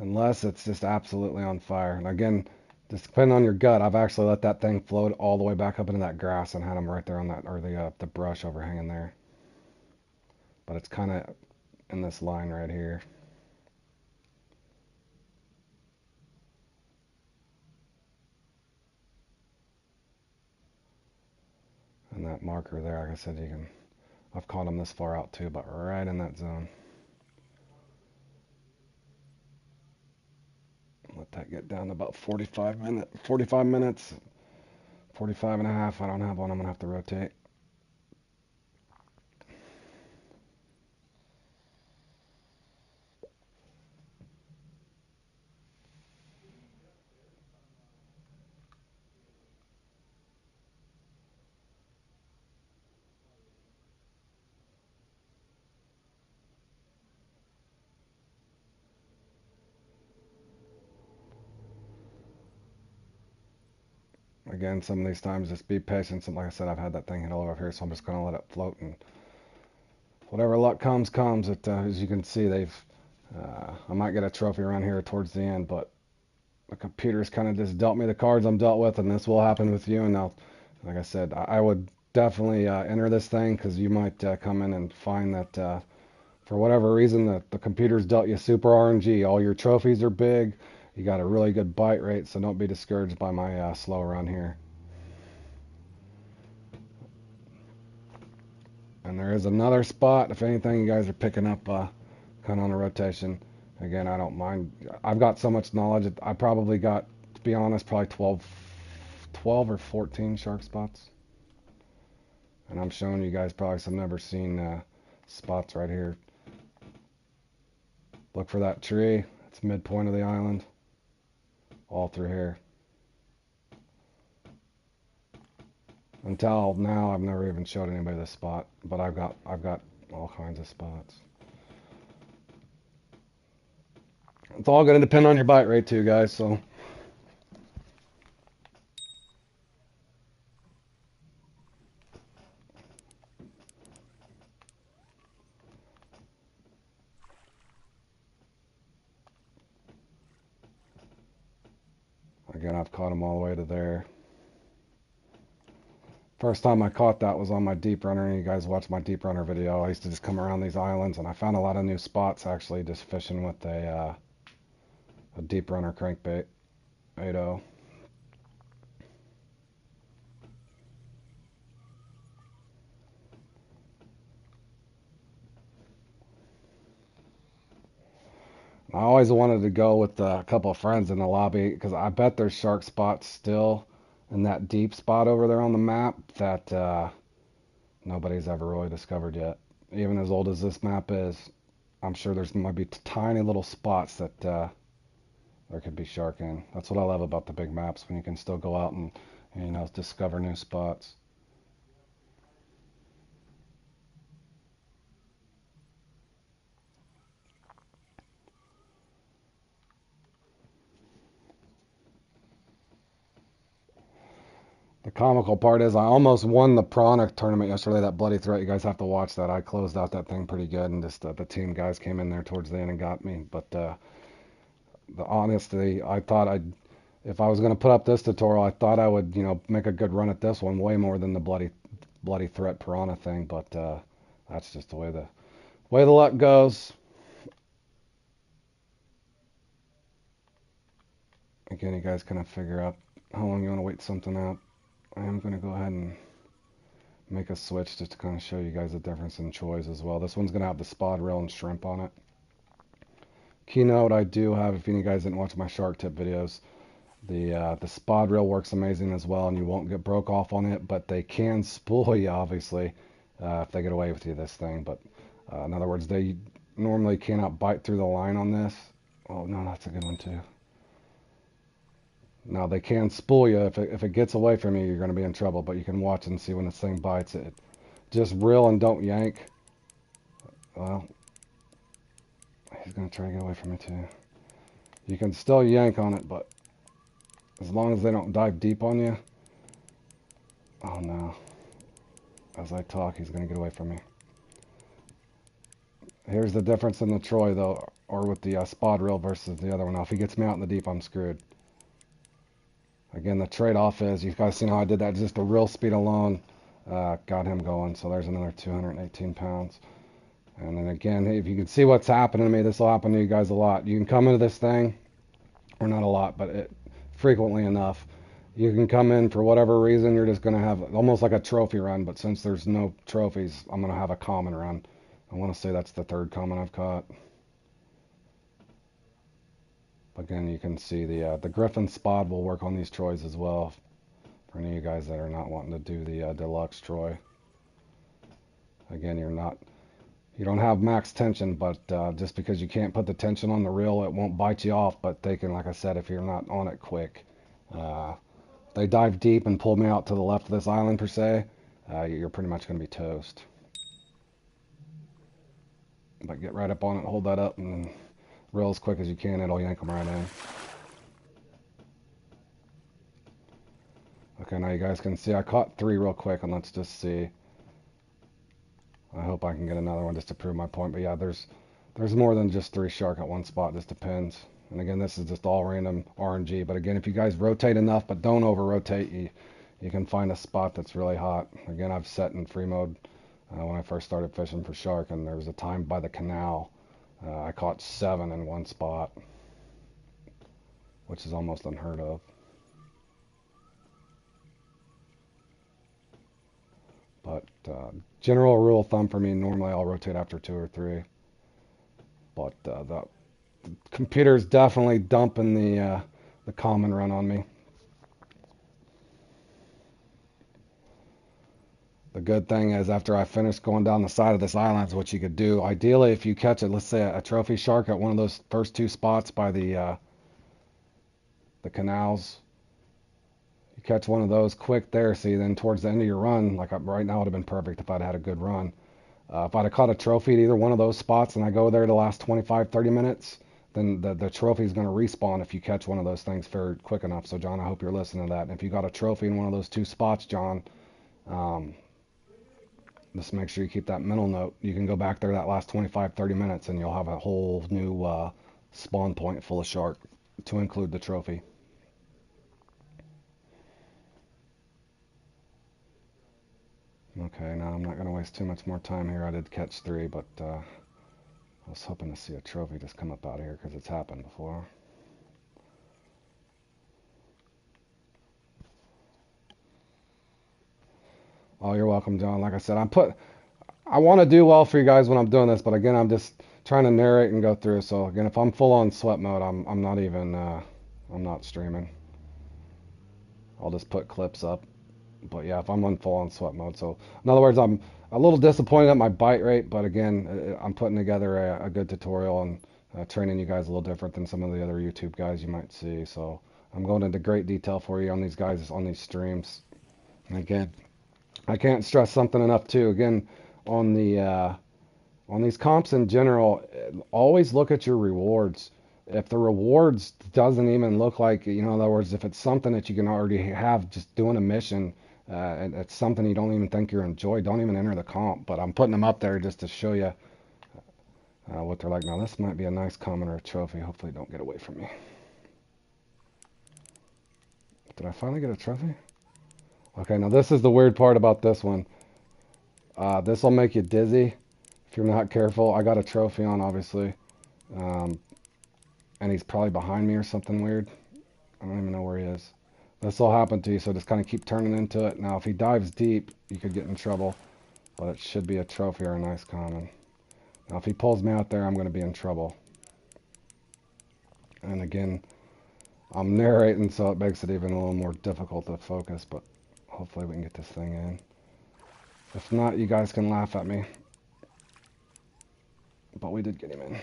Unless it's just absolutely on fire. And again, just depending on your gut, I've actually let that thing float all the way back up into that grass and had them right there on that, or the brush overhanging there. But it's kind of in this line right here. And that marker there, like I said, I've caught them this far out too, but right in that zone. Let that get down to about 45 minutes, 45 and a half. I don't have one, I'm gonna have to rotate. again, some of these times just be patient. Like I said, I've had that thing hit all over here, so I'm just going to let it float, and whatever luck comes. As you can see, I might get a trophy around here towards the end, but the computer's kind of just dealt me the cards I'm dealt with, and this will happen with you. And now, like I said, I would definitely enter this thing, because you might come in and find that for whatever reason the computer's dealt you super RNG. All your trophies are big. You got a really good bite rate, so don't be discouraged by my slow run here. And there is another spot, if anything, you guys are picking up kind of on a rotation. Again, I don't mind. I've got so much knowledge. I probably got, to be honest, probably 12 or 14 shark spots. And I'm showing you guys probably some never seen spots right here. Look for that tree. It's midpoint of the island. All through here. Until now, I've never even showed anybody this spot, but I've got all kinds of spots. It's all going to depend on your bite rate too, guys. So again, I've caught them all the way to there. First time I caught that was on my deep runner. You guys watched my deep runner video. I used to just come around these islands, and I found a lot of new spots actually just fishing with a deep runner crankbait 8.0. I always wanted to go with a couple of friends in the lobby, because I bet there's shark spots still in that deep spot over there on the map that nobody's ever really discovered yet. Even as old as this map is, I'm sure there's might be tiny little spots that there could be shark in. That's what I love about the big maps, when you can still go out and discover new spots. The comical part is I almost won the Prana tournament yesterday, that Bloody Threat. You guys have to watch that. I closed out that thing pretty good, and just the team guys came in there towards the end and got me. But the honesty, I thought if I was going to put up this tutorial, I thought I would, make a good run at this one, way more than the Bloody Threat Piranha thing. But that's just the way the luck goes. Again, you guys kind of figure out how long you want to wait something out. I am going to go ahead and make a switch just to kind of show you guys the difference in choice as well. This one's going to have the spod reel and shrimp on it. Keynote, I do have, if any of you guys didn't watch my shark tip videos, the spod reel works amazing as well, and you won't get broke off on it, but they can spool you, obviously, if they get away with you, this thing. But in other words, they normally cannot bite through the line on this. Oh, no, that's a good one too. Now, they can spool you. If it gets away from you, you're going to be in trouble, but you can watch and see when this thing bites it. Just reel and don't yank. Well, he's going to try to get away from me too. You can still yank on it, but as long as they don't dive deep on you. Oh no. As I talk, he's going to get away from me. Here's the difference in the Troy, though, or with the spod reel versus the other one. Now, if he gets me out in the deep, I'm screwed. Again, the trade-off is, you guys seen how I did that, just the reel speed alone got him going. So there's another 218 pounds. And then again, if you can see what's happening to me, this will happen to you guys a lot. You can come into this thing, or not a lot, but frequently enough. You can come in for whatever reason, you're just going to have almost like a trophy run, but since there's no trophies, I'm going to have a common run. I want to say that's the third common I've caught. Again, you can see the Griffin spod will work on these Troys as well, for any of you guys that are not wanting to do the deluxe Troy. Again, you don't have max tension, but just because you can't put the tension on the reel, it won't bite you off. But they can, like I said, if you're not on it quick, they dive deep and pull me out to the left of this island per se, you're pretty much going to be toast. But get right up on it, hold that up, and reel as quick as you can. It'll yank them right in. Okay, now you guys can see I caught 3 real quick, and let's just see. I hope I can get another one just to prove my point. But yeah, there's more than just 3 shark at one spot. Just depends. And again, this is just all random RNG. But again, if you guys rotate enough, but don't over rotate, you can find a spot that's really hot. Again, I've set in free mode when I first started fishing for shark, and there was a time by the canal I caught 7 in one spot, which is almost unheard of. But general rule of thumb for me, normally I'll rotate after 2 or 3. But the computer's definitely dumping the common run on me. The good thing is after I finish going down the side of this island is what you could do. Ideally, if you catch it, let's say a trophy shark at one of those first 2 spots by the canals, you catch one of those quick there. See, then towards the end of your run, like right now, would have been perfect if I'd had a good run. If I'd have caught a trophy at either one of those spots and I go there the last 25, 30 minutes, then the trophy is going to respawn if you catch one of those things very quick enough. So, John, I hope you're listening to that. And if you got a trophy in one of those 2 spots, John, just make sure you keep that mental note. You can go back there that last 25, 30 minutes and you'll have a whole new spawn point full of shark to include the trophy. Okay, now I'm not going to waste too much more time here. I did catch 3, but I was hoping to see a trophy just come up out of here because it's happened before. Oh, you're welcome, John. Like I said, I want to do well for you guys when I'm doing this, but again, I'm just trying to narrate and go through. So again, if I'm full on sweat mode, I'm not even I'm not streaming. I'll just put clips up. But yeah, if I'm on full on sweat mode. So in other words, I'm a little disappointed at my bite rate, but again, I'm putting together a good tutorial and training you guys a little different than some of the other YouTube guys you might see. So I'm going into great detail for you on these guys on these streams. And again, I can't stress something enough too. Again, on these comps in general, always look at your rewards. If the rewards doesn't even look like, in other words, if it's something that you can already have just doing a mission, and it's something you don't even think you enjoy, don't even enter the comp. But I'm putting them up there just to show you what they're like. Now, this might be a nice common or a trophy. Hopefully, don't get away from me. Did I finally get a trophy? Okay, now this is the weird part about this one. This will make you dizzy if you're not careful. I got a trophy on, obviously. And he's probably behind me or something weird. I don't even know where he is. This will happen to you, so just kind of keep turning into it. Now, if he dives deep, you could get in trouble. But it should be a trophy or a nice common. Now, if he pulls me out there, I'm going to be in trouble. And again, I'm narrating, so it makes it even a little more difficult to focus. But hopefully we can get this thing in. If not, you guys can laugh at me. But we did get him in.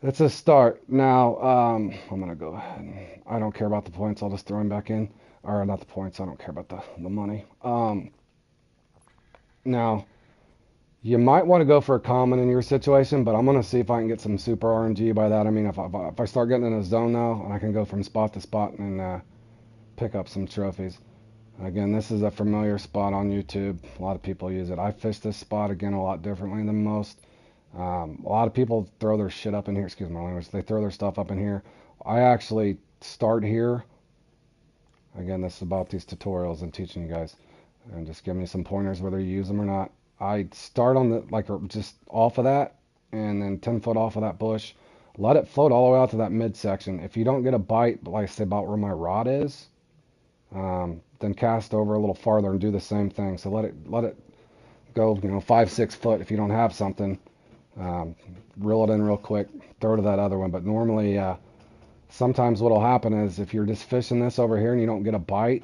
It's a start. Now, I'm going to go ahead and I don't care about the points. I'll just throw him back in. Or not the points. I don't care about the money. Now, you might want to go for a common in your situation, but I'm going to see if I can get some super RNG by that. I mean, if I start getting in a zone now, and I can go from spot to spot and pick up some trophies. Again, this is a familiar spot on YouTube. A lot of people use it. I fish this spot, again, a lot differently than most. A lot of people throw their shit up in here. Excuse my language. They throw their stuff up in here. I actually start here. Again, this is about these tutorials and teaching you guys. And just giving you some pointers whether you use them or not. I start on just off of that. And then 10 foot off of that bush. Let it float all the way out to that midsection. If you don't get a bite, like I say, about where my rod is, then cast over a little farther and do the same thing. So let it go, 5, 6 foot if you don't have something. Reel it in real quick, throw it to that other one. But normally, sometimes what'll happen is if you're just fishing this over here and you don't get a bite,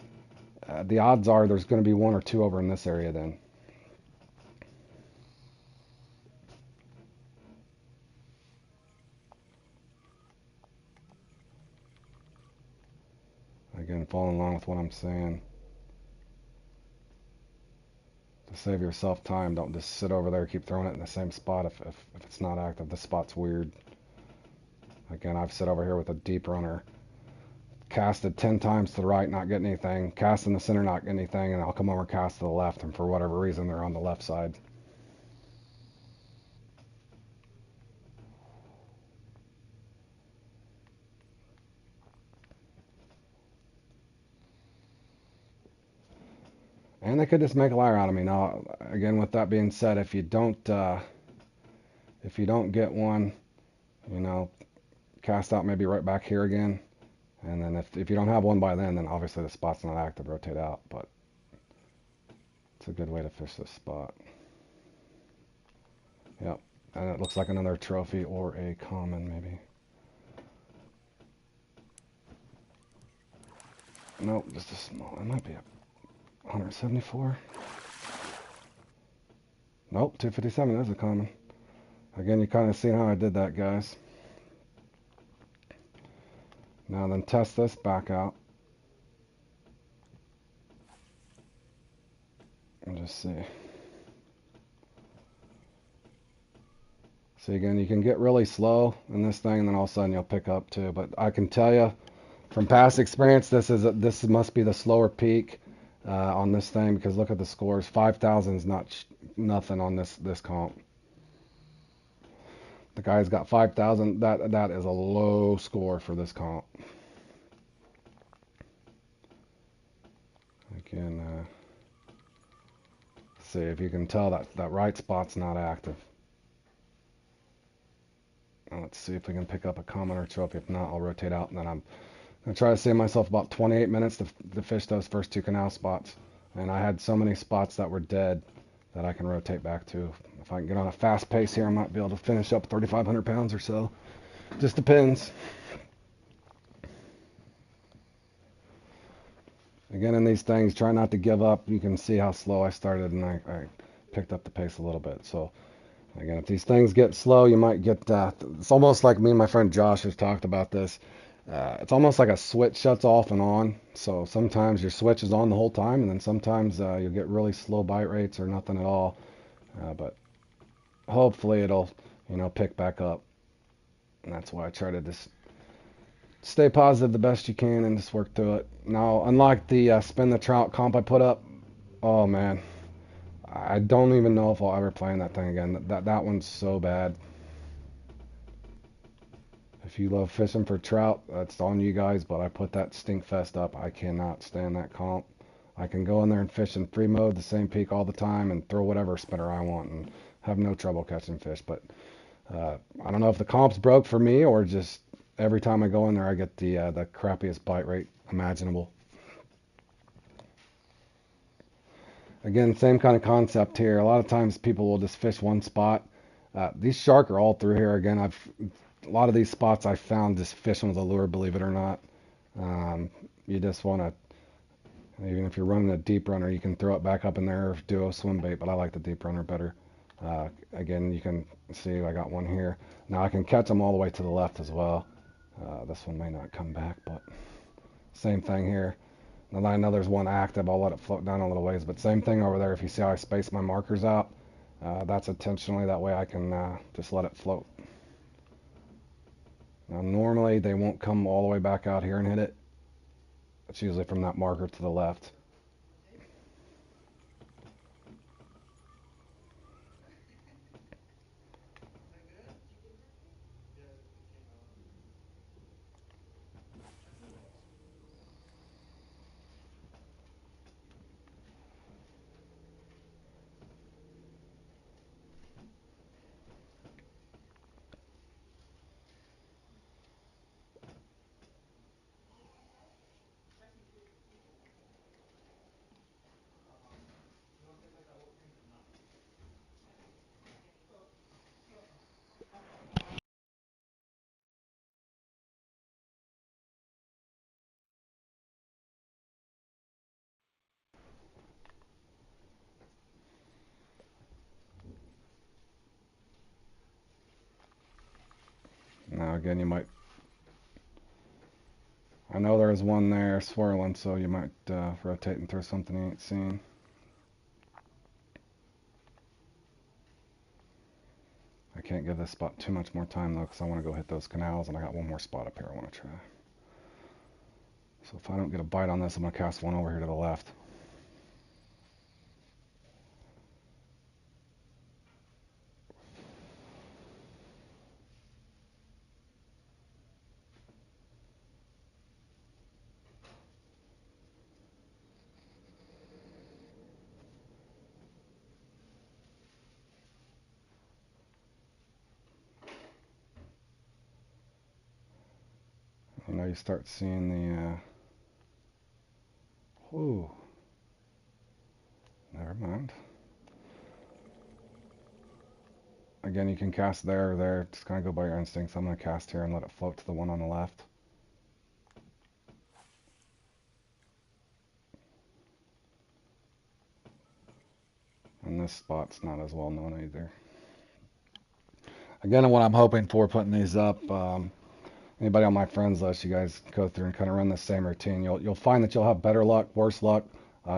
the odds are there's going to be 1 or 2 over in this area then. Again, following along with what I'm saying. To save yourself time, don't just sit over there, keep throwing it in the same spot if it's not active. The spot's weird. Again, I've sit over here with a deep runner, casted 10 times to the right, not getting anything, cast in the center, not getting anything, and I'll come over and cast to the left, and for whatever reason, they're on the left side. And they could just make a liar out of me. Now, again, with that being said, if you don't get one, you know, cast out maybe right back here again. And then if you don't have one by then obviously the spot's not active, rotate out. But it's a good way to fish this spot. Yep. And it looks like another trophy or a common maybe. Nope, just a small. It might be a 174. Nope, 257 is a common. Again, you kind of see how I did that, guys. Now then test this back out. And just see. See, again, you can get really slow in this thing, and then all of a sudden you'll pick up too. But I can tell you from past experience, this must be the slower peak on this thing, because look at the scores. 5,000 is nothing on this comp. The guy's got 5,000. That is a low score for this comp. Again, see if you can tell that right spot's not active. Let's see if we can pick up a common or trophy. If not, I'll rotate out, and then I'm going to try to save myself about 28 minutes to fish those first two canal spots. And I had so many spots that were dead that I can rotate back to. If I can get on a fast pace here, I might be able to finish up 3,500 pounds or so. Just depends. Again, in these things, try not to give up. You can see how slow I started, and I picked up the pace a little bit. So again, if these things get slow, you might get, it's almost like me and my friend Josh has talked about this. It's almost like a switch shuts off and on. So sometimes your switch is on the whole time, and then sometimes you'll get really slow bite rates or nothing at all. But hopefully it'll, pick back up. And that's why I try to just stay positive the best you can and just work through it. Now, unlike the spin the trout comp I put up, oh man, I don't even know if I'll ever play in that thing again. That one's so bad. If you love fishing for trout, that's on you guys, but I put that stink fest up. I cannot stand that comp. I can go in there and fish in free mode, the same peak all the time, and throw whatever spinner I want and have no trouble catching fish. But I don't know if the comp's broke for me or just every time I go in there I get the crappiest bite rate imaginable. Again, same kind of concept here. A lot of times people will just fish one spot. These shark are all through here. Again, a lot of these spots I found just fishing with a lure, believe it or not. You just want to, even if you're running a deep runner, you can throw it back up in there or do a swim bait, but I like the deep runner better. Again, you can see I got one here. Now I can catch them all the way to the left as well. This one may not come back, but same thing here. Now I know there's one active, I'll let it float down a little ways, but same thing over there. If you see how I space my markers out, that's intentionally, that way I can just let it float. Now normally they won't come all the way back out here and hit it. It's usually from that marker to the left. Now again, you might, I know there's one there swirling, so you might rotate and throw something you ain't seen. I can't give this spot too much more time though, because I want to go hit those canals, and I got one more spot up here I want to try. So if I don't get a bite on this, I'm going to cast one over here to the left. You know, you start seeing the, ooh, never mind. Again, you can cast there or there. Just kind of go by your instincts. I'm going to cast here and let it float to the one on the left. And this spot's not as well known either. Again, what I'm hoping for putting these up, anybody on my friends list, you guys go through and kind of run the same routine. You'll find that you'll have better luck, worse luck.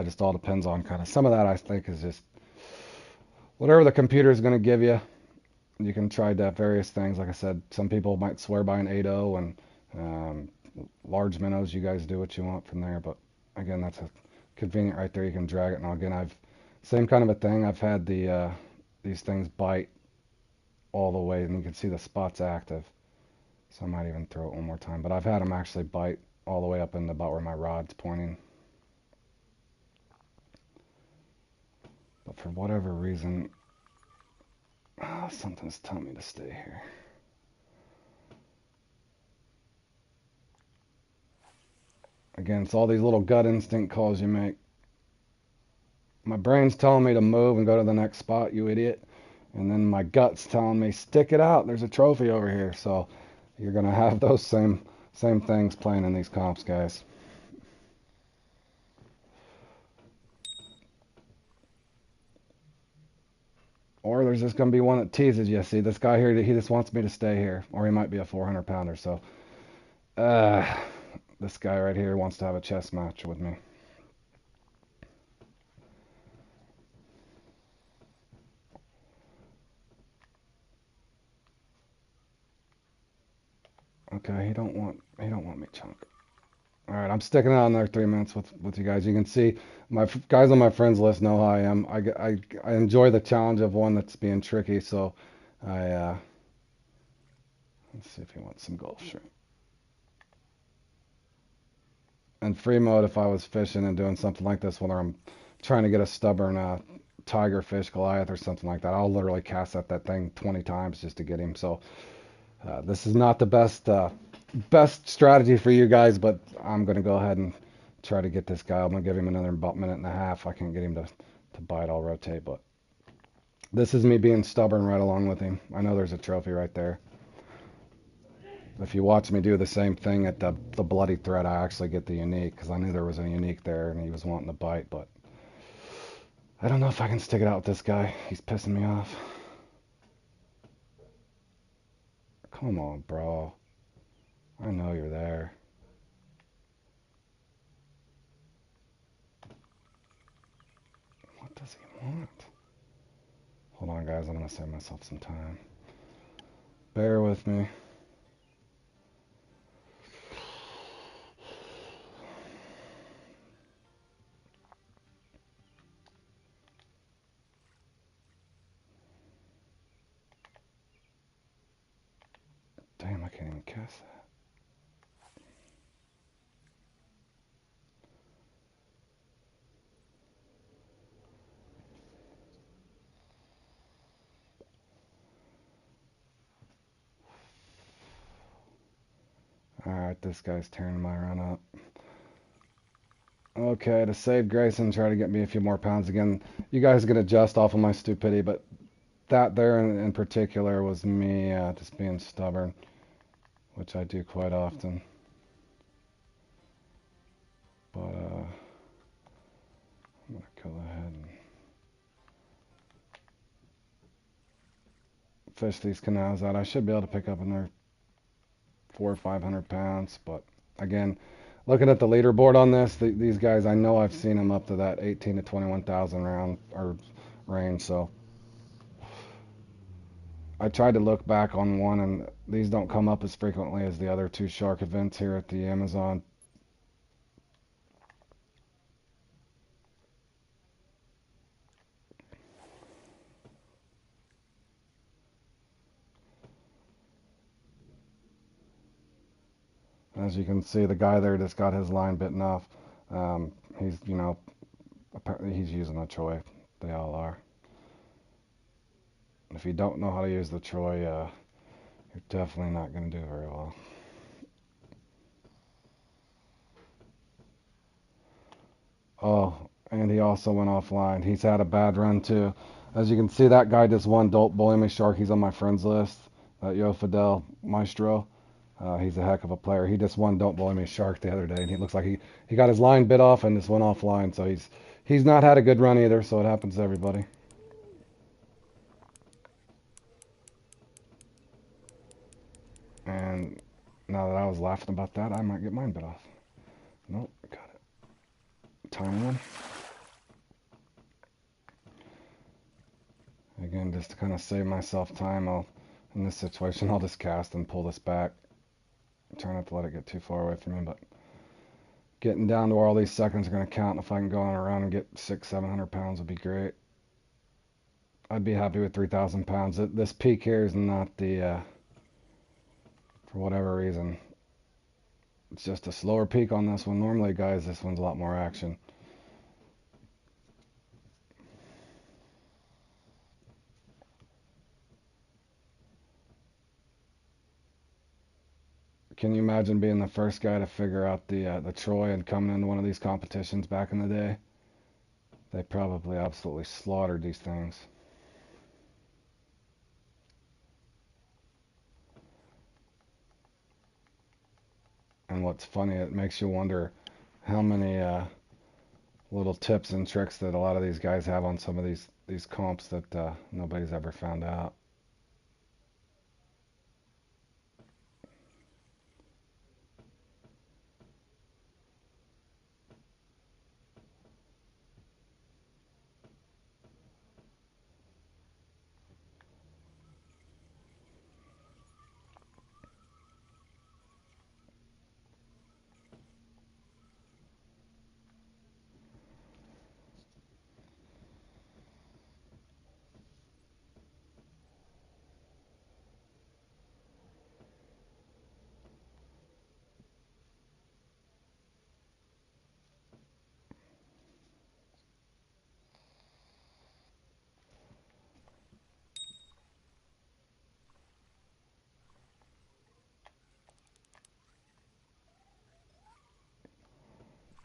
Just all depends on kind of some of that. I think is just whatever the computer is going to give you. You can try various things. Like I said, some people might swear by an 8-0 and large minnows. You guys do what you want from there. But again, that's a convenient right there. You can drag it. Now again, same kind of a thing. I've had these things bite all the way, and you can see the spots active. So I might even throw it one more time. But I've had them actually bite all the way up into about where my rod's pointing. But for whatever reason, something's telling me to stay here. Again, it's all these little gut instinct calls you make. My brain's telling me to move and go to the next spot, you idiot. And then my gut's telling me, stick it out, there's a trophy over here. So you're going to have those same things playing in these comps, guys. Or there's just going to be one that teases you. See, this guy here, he just wants me to stay here. Or he might be a 400-pounder. So this guy right here wants to have a chess match with me. Okay, he don't want me chunk. All right, I'm sticking out another 3 minutes with you guys. You can see my guys on my friends list know how I am. I enjoy the challenge of one that's being tricky. So let's see if he wants some Gulf shrimp. In free mode, if I was fishing and doing something like this, whether I'm trying to get a stubborn tiger fish, Goliath, or something like that, I'll literally cast at that thing 20 times just to get him. So this is not the best strategy for you guys, but I'm going to go ahead and try to get this guy. I'm going to give him another about minute and a half. If I can't get him to bite, I'll rotate. But this is me being stubborn right along with him. I know there's a trophy right there. If you watch me do the same thing at the bloody thread, I actually get the unique because I knew there was a unique there and he was wanting to bite. But I don't know if I can stick it out with this guy. He's pissing me off. Come on, bro. I know you're there. What does he want? Hold on, guys. I'm going to save myself some time. Bear with me. Damn, I can't even cast that. Alright, this guy's tearing my run up. Okay, to save Grayson, try to get me a few more pounds again. You guys can adjust off of my stupidity, but that there in particular was me just being stubborn, which I do quite often. But I'm going to go ahead and fish these canals out. I should be able to pick up another 400 or 500 pounds, but again, looking at the leaderboard on this, these guys, I know I've seen them up to that 18 to 21,000 round or range. So I tried to look back on one, and these don't come up as frequently as the other two shark events here at the Amazon As you can see, the guy there just got his line bitten off. He's, you know, apparently he's using a Troy. They all are. If you don't know how to use the Troy, you're definitely not going to do very well. Oh, and he also went offline. He's had a bad run too. As you can see, that guy just won Don't Bully Me Shark. He's on my friends list. Yo Fidel Maestro. He's a heck of a player. He just won Don't Bully Me Shark the other day, and he looks like he got his line bit off and just went offline. So he's not had a good run either. So it happens to everybody. And now that I was laughing about that, I might get mine bit off. Nope, got it. Tiny one. Again, just to kind of save myself time, in this situation, I'll just cast and pull this back. Try not to let it get too far away from me, but getting down to where all these seconds are going to count, if I can go on around and get 600-700 pounds would be great. I'd be happy with 3,000 pounds. This peak here is not the, for whatever reason, it's just a slower peak on this one. Normally, guys, this one's a lot more action. Can you imagine being the first guy to figure out the Troy and coming into one of these competitions back in the day? They probably absolutely slaughtered these things. And what's funny, it makes you wonder how many little tips and tricks that a lot of these guys have on some of these comps that nobody's ever found out.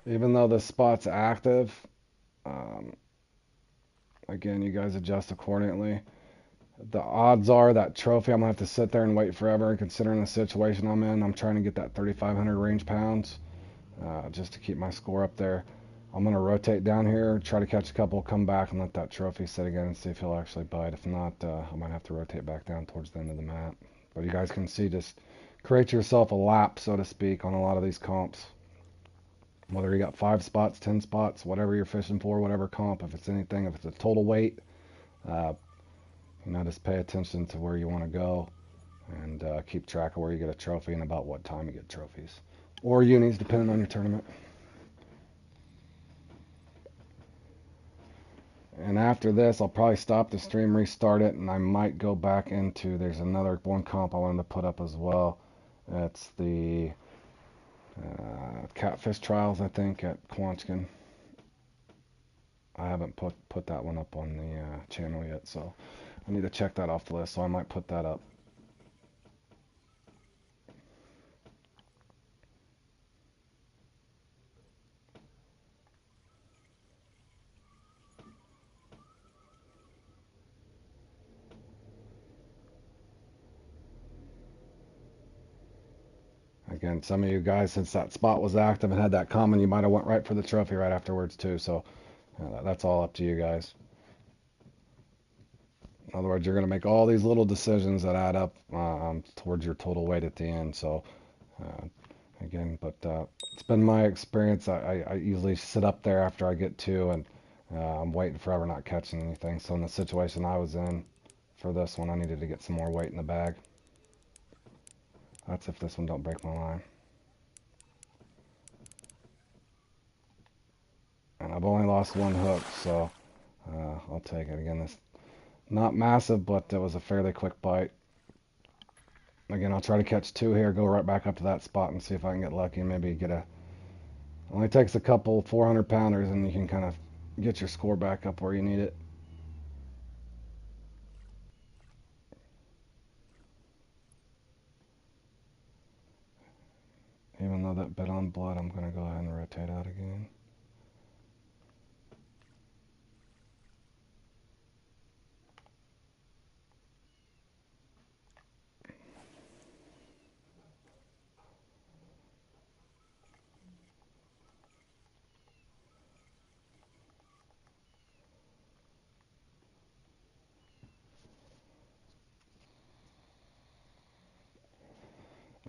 Even though the spot's active, um, again, you guys adjust accordingly. The odds are that trophy, I'm gonna have to sit there and wait forever. And considering the situation I'm in, I'm trying to get that 3,500 range pounds just to keep my score up there. I'm gonna rotate down here, try to catch a couple, come back, and let that trophy sit again and see if he'll actually bite. If not, I might have to rotate back down towards the end of the map. But you guys can see, just create yourself a lap, so to speak, on a lot of these comps. Whether you got 5 spots, 10 spots, whatever you're fishing for, whatever comp, if it's anything, if it's a total weight, uh, just pay attention to where you want to go and keep track of where you get a trophy and about what time you get trophies. Or unis, depending on your tournament. And after this, I'll probably stop the stream, restart it, and I might go back into, there's another one comp I wanted to put up as well. It's the Catfish Trials, I think, at Quanchkin. I haven't put that one up on the channel yet, so I need to check that off the list, so I might put that up. Again, some of you guys, since that spot was active and had that common, you might have went right for the trophy right afterwards too. So that's all up to you guys. In other words, you're going to make all these little decisions that add up towards your total weight at the end. So again, but it's been my experience. I usually sit up there after I get to, and I'm waiting forever, not catching anything. So in the situation I was in for this one, I needed to get some more weight in the bag. That's if this one don't break my line. And I've only lost one hook, so I'll take it. Again, this not massive, but it was a fairly quick bite. Again, I'll try to catch 2 here, go right back up to that spot and see if I can get lucky and maybe get a. Only takes a couple 400 pounders and you can kind of get your score back up where you need it. Even though that bit on blood, I'm going to go ahead and rotate out again.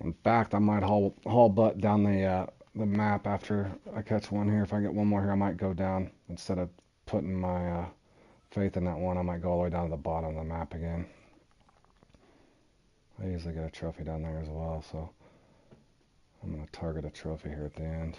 In fact, I might haul butt down the map after I catch one here. If I get one more here, I might go down instead of putting my faith in that one. I might go all the way down to the bottom of the map again. I usually get a trophy down there as well, so I'm going to target a trophy here at the end.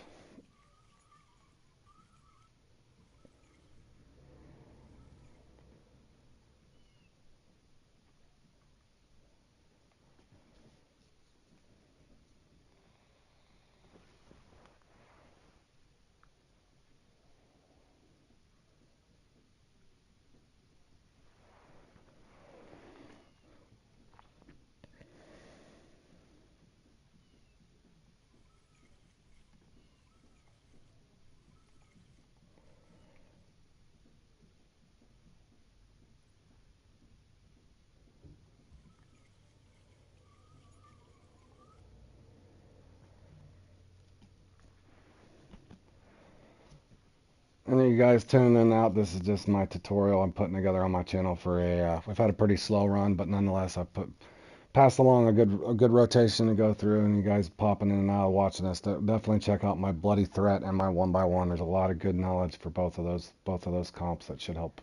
And you guys tuning in out, this is just my tutorial I'm putting together on my channel for we've had a pretty slow run, but nonetheless I passed along a good rotation to go through, and you guys popping in and out watching this, definitely check out my Bloody Threat and my 1x1. There's a lot of good knowledge for both of those comps that should help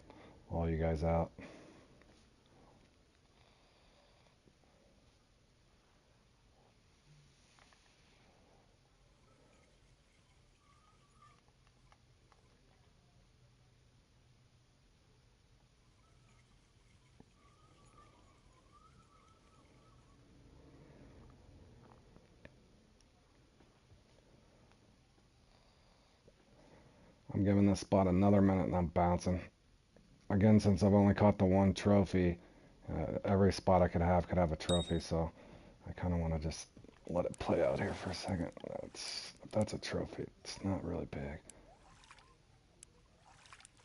all you guys out. I'm giving this spot another minute and I'm bouncing. Again, since I've only caught the one trophy, every spot I could have a trophy, so I kind of want to just let it play out here for a second. That's a trophy. It's not really big,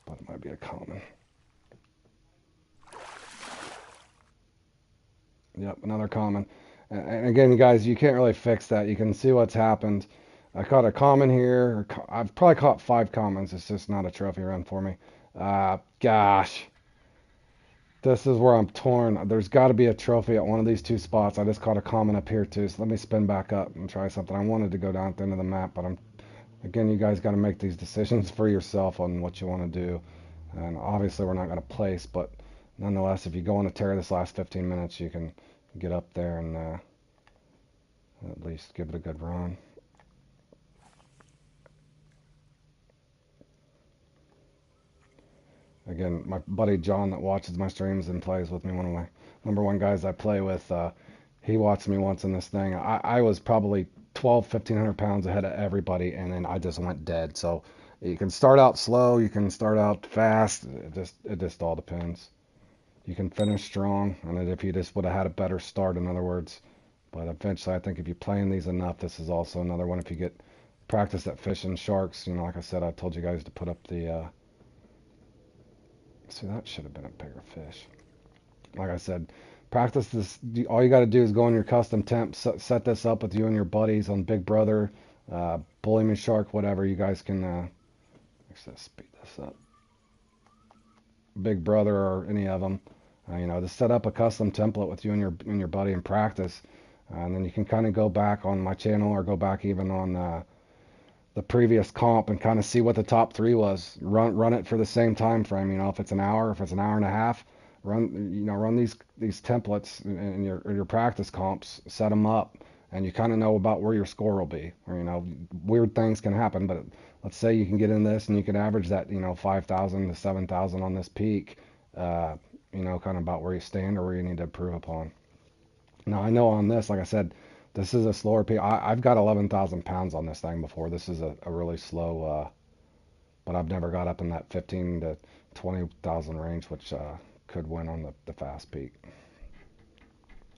but it might be a common. Yep, another common. And again, guys, you can't really fix that. You can see what's happened. I caught a common here. I've probably caught 5 commons. It's just not a trophy run for me. Gosh. This is where I'm torn. There's got to be a trophy at one of these 2 spots. I just caught a common up here too. So let me spin back up and try something. I wanted to go down at the end of the map, but again, you guys got to make these decisions for yourself on what you want to do. And obviously we're not going to place, but nonetheless, if you go on a tear this last 15 minutes, you can get up there and at least give it a good run. Again, my buddy John that watches my streams and plays with me, one of my #1 guys I play with, he watched me once in this thing. I was probably 1,500 pounds ahead of everybody, and then I just went dead. So you can start out slow, you can start out fast. It just all depends. You can finish strong, and if you just would have had a better start, in other words. But eventually, I think if you're playing these enough, this is also another one. If you get practice at fishing sharks, like I said, I told you guys to put up the. See, that should have been a bigger fish. Like I said, practice this. All you got to do is go on your custom temp, set this up with you and your buddies on Big Brother, Bully Me Shark, whatever. You guys can. Let's speed this up. Big Brother or any of them. Just set up a custom template with you and your buddy and practice, and then you can kind of go back on my channel or go back even on the previous comp and kind of see what the top 3 was. Run it for the same time frame. If it's an hour, if it's an hour and a half, run these templates in your practice comps, set them up, and you kind of know about where your score will be. Or weird things can happen, but let's say you can get in this and you can average that 5,000 to 7,000 on this peak. Kind of about where you stand or where you need to improve upon. Now I know on this, like I said, this is a slower peak. I've got 11,000 pounds on this thing before. This is a really slow, but I've never got up in that 15 to 20,000 range, which could win on the fast peak.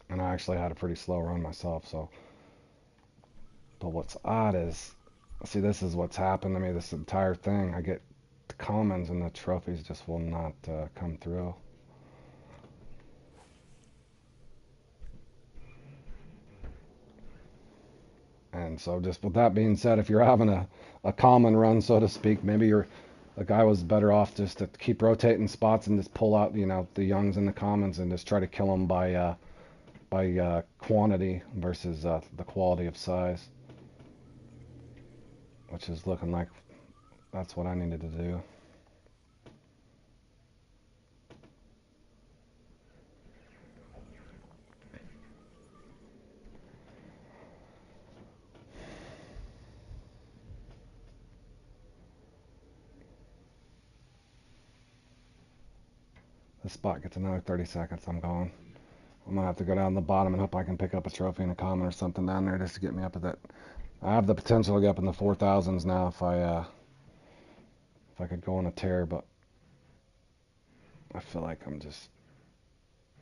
And I actually had a pretty slow run myself. So, but what's odd is, see, this is what's happened to me this entire thing. I get the commons and the trophies just will not come through. And so, just with that being said, if you're having a common run, so to speak, maybe the guy was better off just to keep rotating spots and just pull out, the youngs and the commons and just try to kill them by quantity versus the quality of size, which is looking like that's what I needed to do. This spot gets another 30 seconds. I'm going. I'm gonna have to go down the bottom and hope I can pick up a trophy and a common or something down there just to get me up at that. I have the potential to get up in the 4,000s now if I could go on a tear, but I feel like I'm just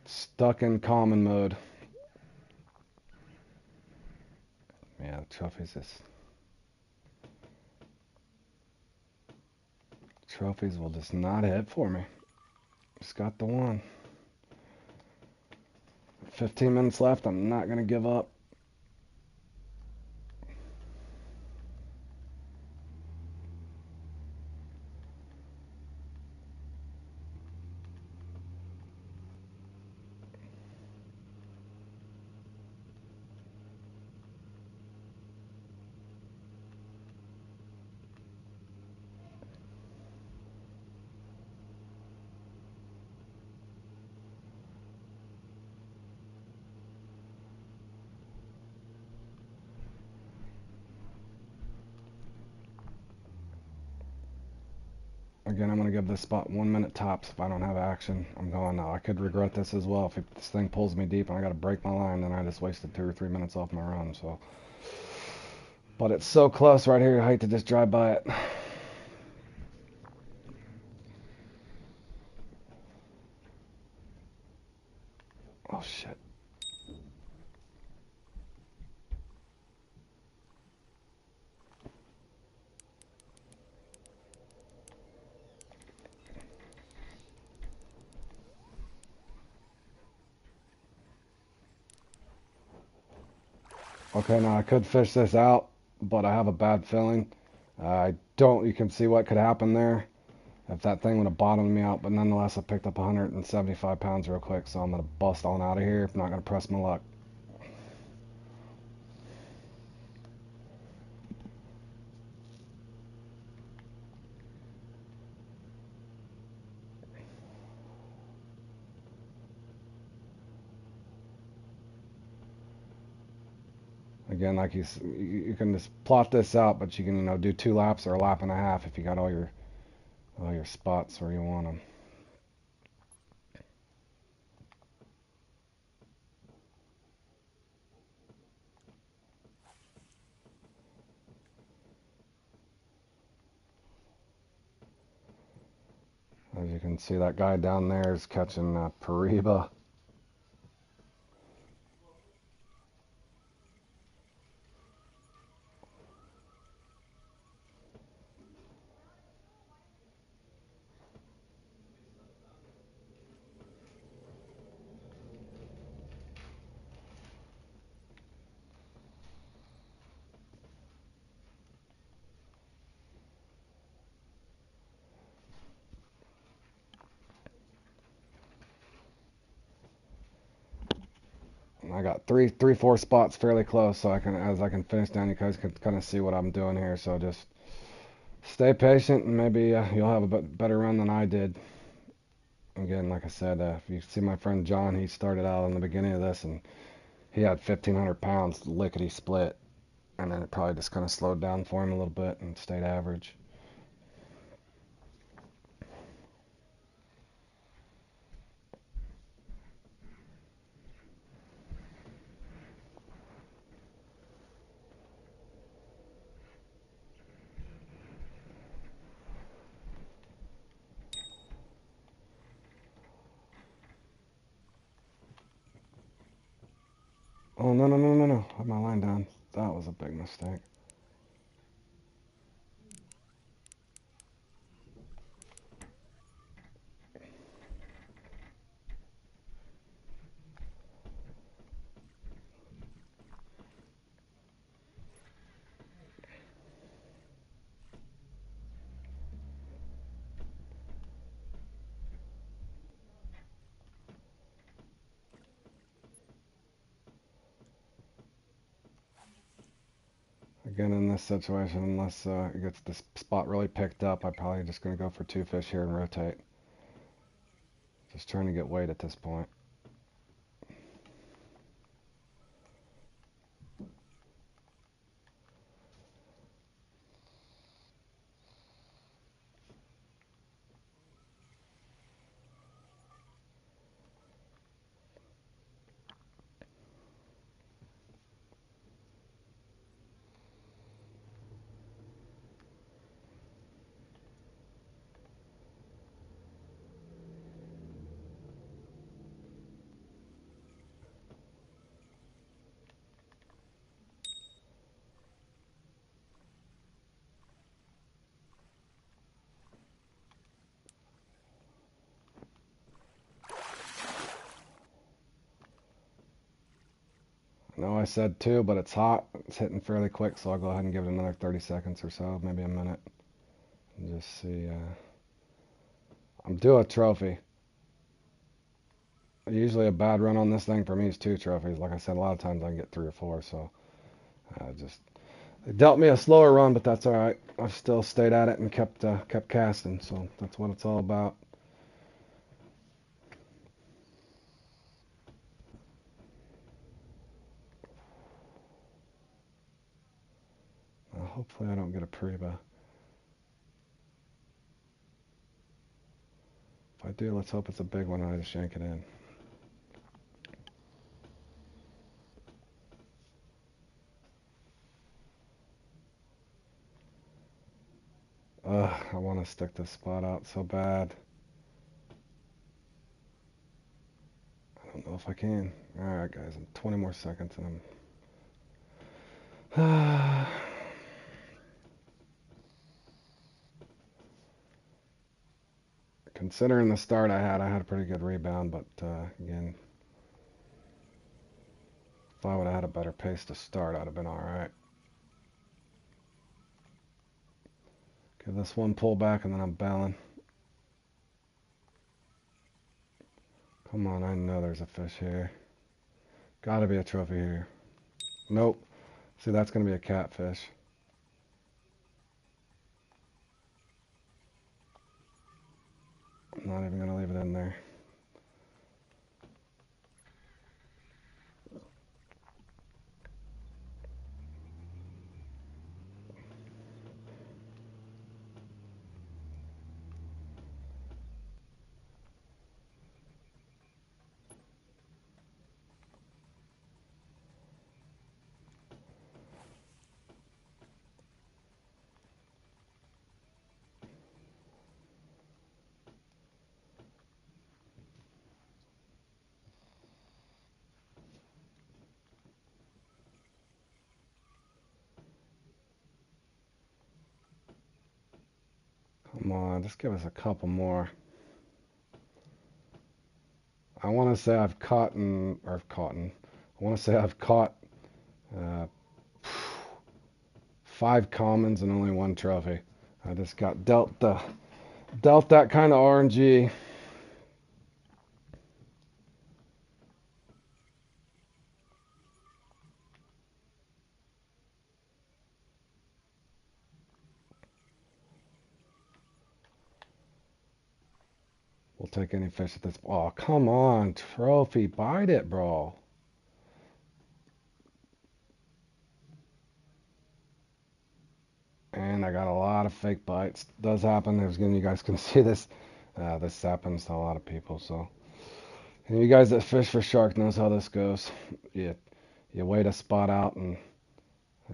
stuck in common mode. Yeah, the trophies will just not hit for me. Just got the one. 15 minutes left. I'm not gonna give up. Again, I'm going to give this spot 1 minute tops if I don't have action. I'm going now. I could regret this as well. If this thing pulls me deep and I got to break my line, then I just wasted 2 or 3 minutes off my run. So, but it's so close right here. I hate to just drive by it. Oh, shit. Okay, now I could fish this out, but I have a bad feeling. I don't, you can see what could happen there if that thing would have bottomed me out, but nonetheless, I picked up 175 pounds real quick, so I'm going to bust on out of here. I'm not going to press my luck. Again, like you can just plot this out, but you can do 2 laps or a lap and a half if you got all your spots where you want them. As you can see, that guy down there is catching Pariba. I got three, 4 spots fairly close, so as I can finish down, you guys can kind of see what I'm doing here. So just stay patient, and maybe you'll have a better run than I did. Again, like I said, if you see my friend John, he started out in the beginning of this, and he had 1,500 pounds lickety split, and then it probably just kind of slowed down for him a little bit and stayed average. Oh, no, no, no, no, no. I have my line down. That was a big mistake. Again, in this situation, unless it gets this spot really picked up, I'm probably just going to go for 2 fish here and rotate. Just trying to get weight at this point. I know I said 2, but it's hot. It's hitting fairly quick, so I'll go ahead and give it another 30 seconds or so, maybe a minute. And just see. I'm due a trophy. Usually a bad run on this thing for me is 2 trophies. Like I said, a lot of times I can get 3 or 4, so just it dealt me a slower run, but that's all right. I still stayed at it and kept casting, so that's what it's all about. Hopefully I don't get a preba. If I do, let's hope it's a big one and I just yank it in. Ugh, I want to stick this spot out so bad. I don't know if I can. Alright guys, I'm 20 more seconds and I'm... Considering the start I had a pretty good rebound, but again, if I would have had a better pace to start, I'd have been alright. Give this one pull back and then I'm bailing. Come on, I know there's a fish here. Gotta be a trophy here. Nope. See, that's gonna be a catfish. I'm not even gonna leave it in there. Come on, just give us a couple more. I want to say I've caught I want to say I've caught uh, 5 commons and only 1 trophy. I just got dealt that kind of RNG. We'll take any fish at this. Oh, come on, trophy, bite it, bro. And I got a lot of fake bites. Does happen. Again, you guys can see this. This happens to a lot of people. So, and you guys that fish for shark knows how this goes. You wait a spot out, and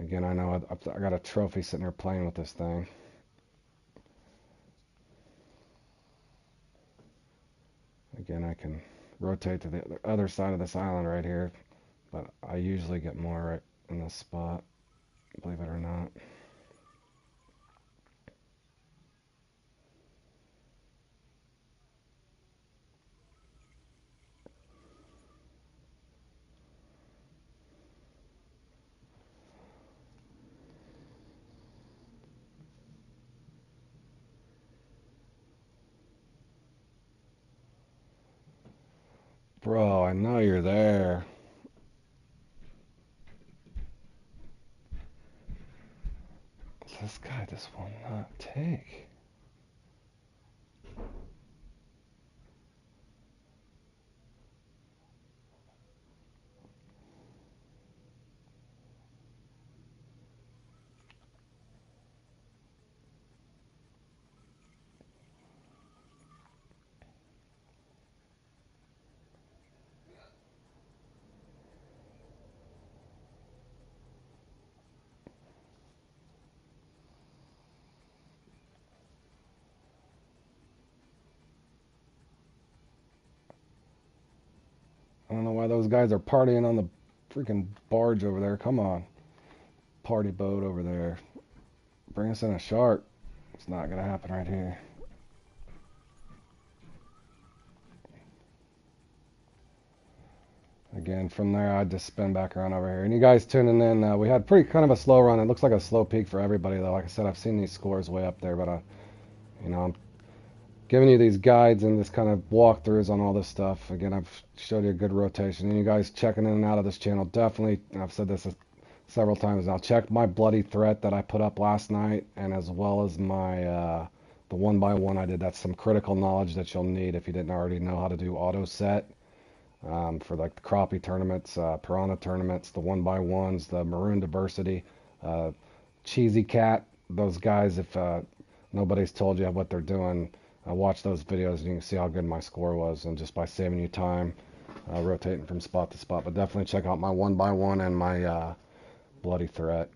again, I know I got a trophy sitting here playing with this thing. Again, I can rotate to the other side of this island right here. but I usually get more right in this spot, believe it or not. Bro, I know you're there. This guy just will not take. I don't know why those guys are partying on the freaking barge over there. Come on. Party boat over there. Bring us in a shark. It's not going to happen right here. Again, from there, I just spin back around over here. And you guys tuning in, we had pretty kind of a slow run. It looks like a slow peak for everybody, though. Like I said, I've seen these scores way up there, but I'm giving you these guides and this kind of walkthroughs on all this stuff. Again, I've showed you a good rotation. And you guys checking in and out of this channel, definitely, I've said this several times now, check my bloody threat that I put up last night, and as well as my the 1x1 I did. That's some critical knowledge that you'll need if you didn't already know how to do auto set. For like the crappie tournaments, piranha tournaments, the 1x1s, the maroon diversity, cheesy cat, those guys, if nobody's told you what they're doing, watch those videos and you can see how good my score was, and just by saving you time rotating from spot to spot. But definitely check out my 1x1 and my bloody threat.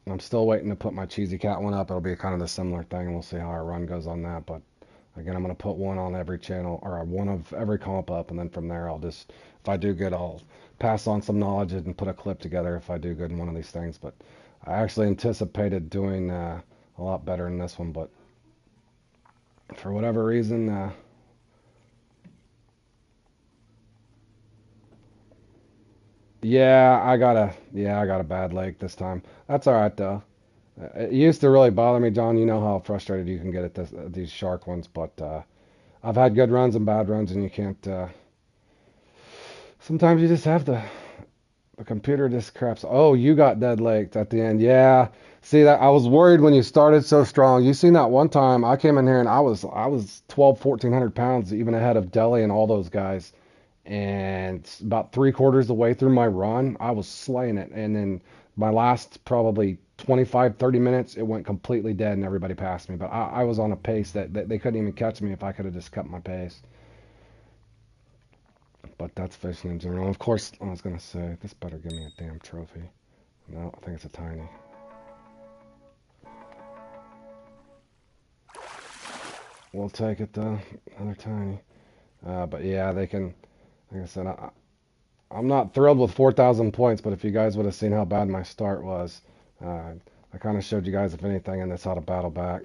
I'm still waiting to put my cheesy cat one up. It'll be kind of the similar thing, and we'll see how our run goes on that. But again, I'm going to put one on every channel, or one of every comp up, and then from there, I'll just, if I do good, I'll pass on some knowledge and put a clip together if I do good in one of these things. But I actually anticipated doing a lot better in this one, but for whatever reason, I got a bad leg this time. That's all right though. It used to really bother me, John. You know how frustrated you can get at these shark ones, but I've had good runs and bad runs, and you can't. Sometimes you just have the computer just craps. Oh, you got dead legs at the end. Yeah. See that I was worried when you started so strong. You seen that one time I came in here and I was 1,200 pounds even ahead of Deli and all those guys. And about 3/4 the way through my run, I was slaying it. And then my last probably 25, 30 minutes, it went completely dead and everybody passed me. But I was on a pace that they couldn't even catch me if I could have just cut my pace. But that's fishing in general. Of course, I was going to say, this better give me a damn trophy. No, I think it's a tiny. We'll take it though. Another tiny. But yeah, they can, like I said, I'm not thrilled with 4,000 points, but if you guys would have seen how bad my start was, I kind of showed you guys, if anything, in this how to battle back.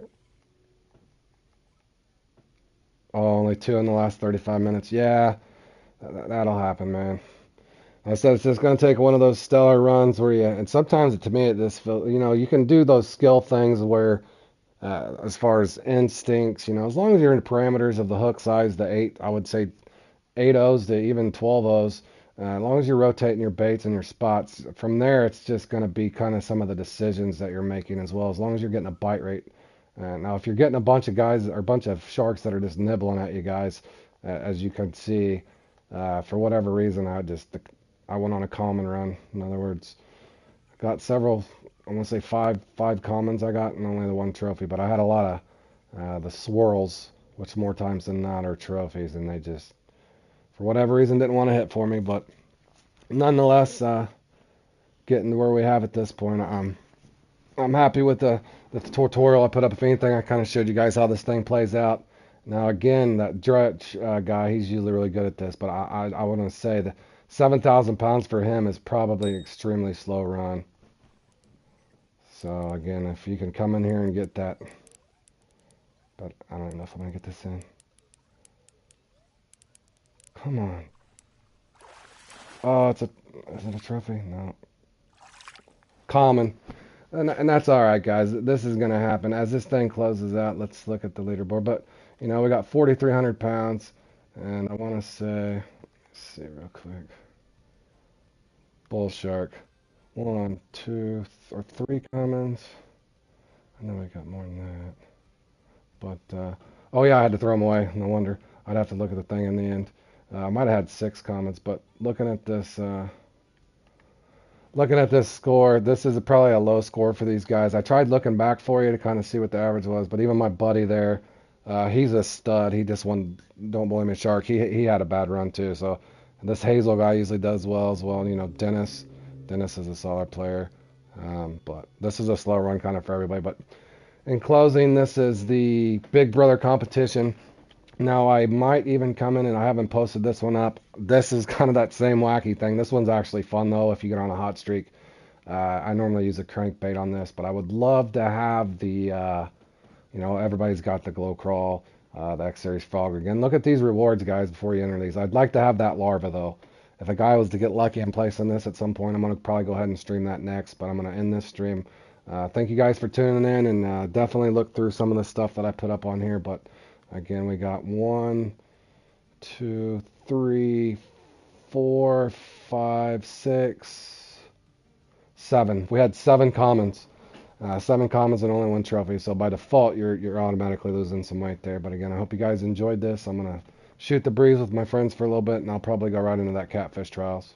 Oh, only 2 in the last 35 minutes. Yeah, that'll happen, man. I said it's just going to take one of those stellar runs where and sometimes to me it just feels, you can do those skill things where, as far as instincts, as long as you're in the parameters of the hook size, the 8, I would say 8 O's to even 12 O's, as long as you're rotating your baits and your spots, from there it's just going to be kind of some of the decisions that you're making as well, as long as you're getting a bite rate. Now, if you're getting a bunch of guys or a bunch of sharks that are just nibbling at you guys, as you can see, for whatever reason, I went on a common run. In other words, got several, I want to say five commons I got, and only the one trophy. But I had a lot of the swirls, which more times than not are trophies, and they just, for whatever reason, didn't want to hit for me. But nonetheless, getting to where we have at this point, I'm happy with the tutorial I put up. If anything, I kind of showed you guys how this thing plays out. Now again, that Dretch guy, he's usually really good at this, but I want to say that 7,000 pounds for him is probably extremely slow run. So again, if you can come in here and get that, but I don't know if I'm gonna get this in. Come on. Oh, is it a trophy? No. Common. And that's all right, guys. This is going to happen. As this thing closes out, let's look at the leaderboard. But, you know, we got 4,300 pounds. And I want to say, let's see real quick. Bull shark. 1, 2, or 3 commons. I know we got more than that. But, oh yeah, I had to throw them away. No wonder. I'd have to look at the thing in the end. I might have had 6 comments, but looking at this score, this is probably a low score for these guys. I tried looking back for you to kind of see what the average was, but even my buddy there, he's a stud. He just won Don't Bully Me Shark. He had a bad run too. So this Hazel guy usually does well as well. You know, Dennis is a solid player, but this is a slow run kind of for everybody. But in closing, this is the Big Brother competition. Now, I might even come in, and I haven't posted this one up. This is kind of that same wacky thing. This one's actually fun, though, if you get on a hot streak. I normally use a crankbait on this, but I would love to have the, you know, everybody's got the Glow Crawl, the X-Series Frog again. Look at these rewards, guys, before you enter these. I'd like to have that larva, though. If a guy was to get lucky and place on this at some point, I'm going to probably go ahead and stream that next, but I'm going to end this stream. Thank you guys for tuning in, and definitely look through some of the stuff that I put up on here, but again, we got 1, 2, 3, 4, 5, 6, 7. We had 7 commons. 7 commons and only 1 trophy. So by default, you're automatically losing some weight there. But again, I hope you guys enjoyed this. I'm gonna shoot the breeze with my friends for a little bit, and I'll probably go right into that catfish trials.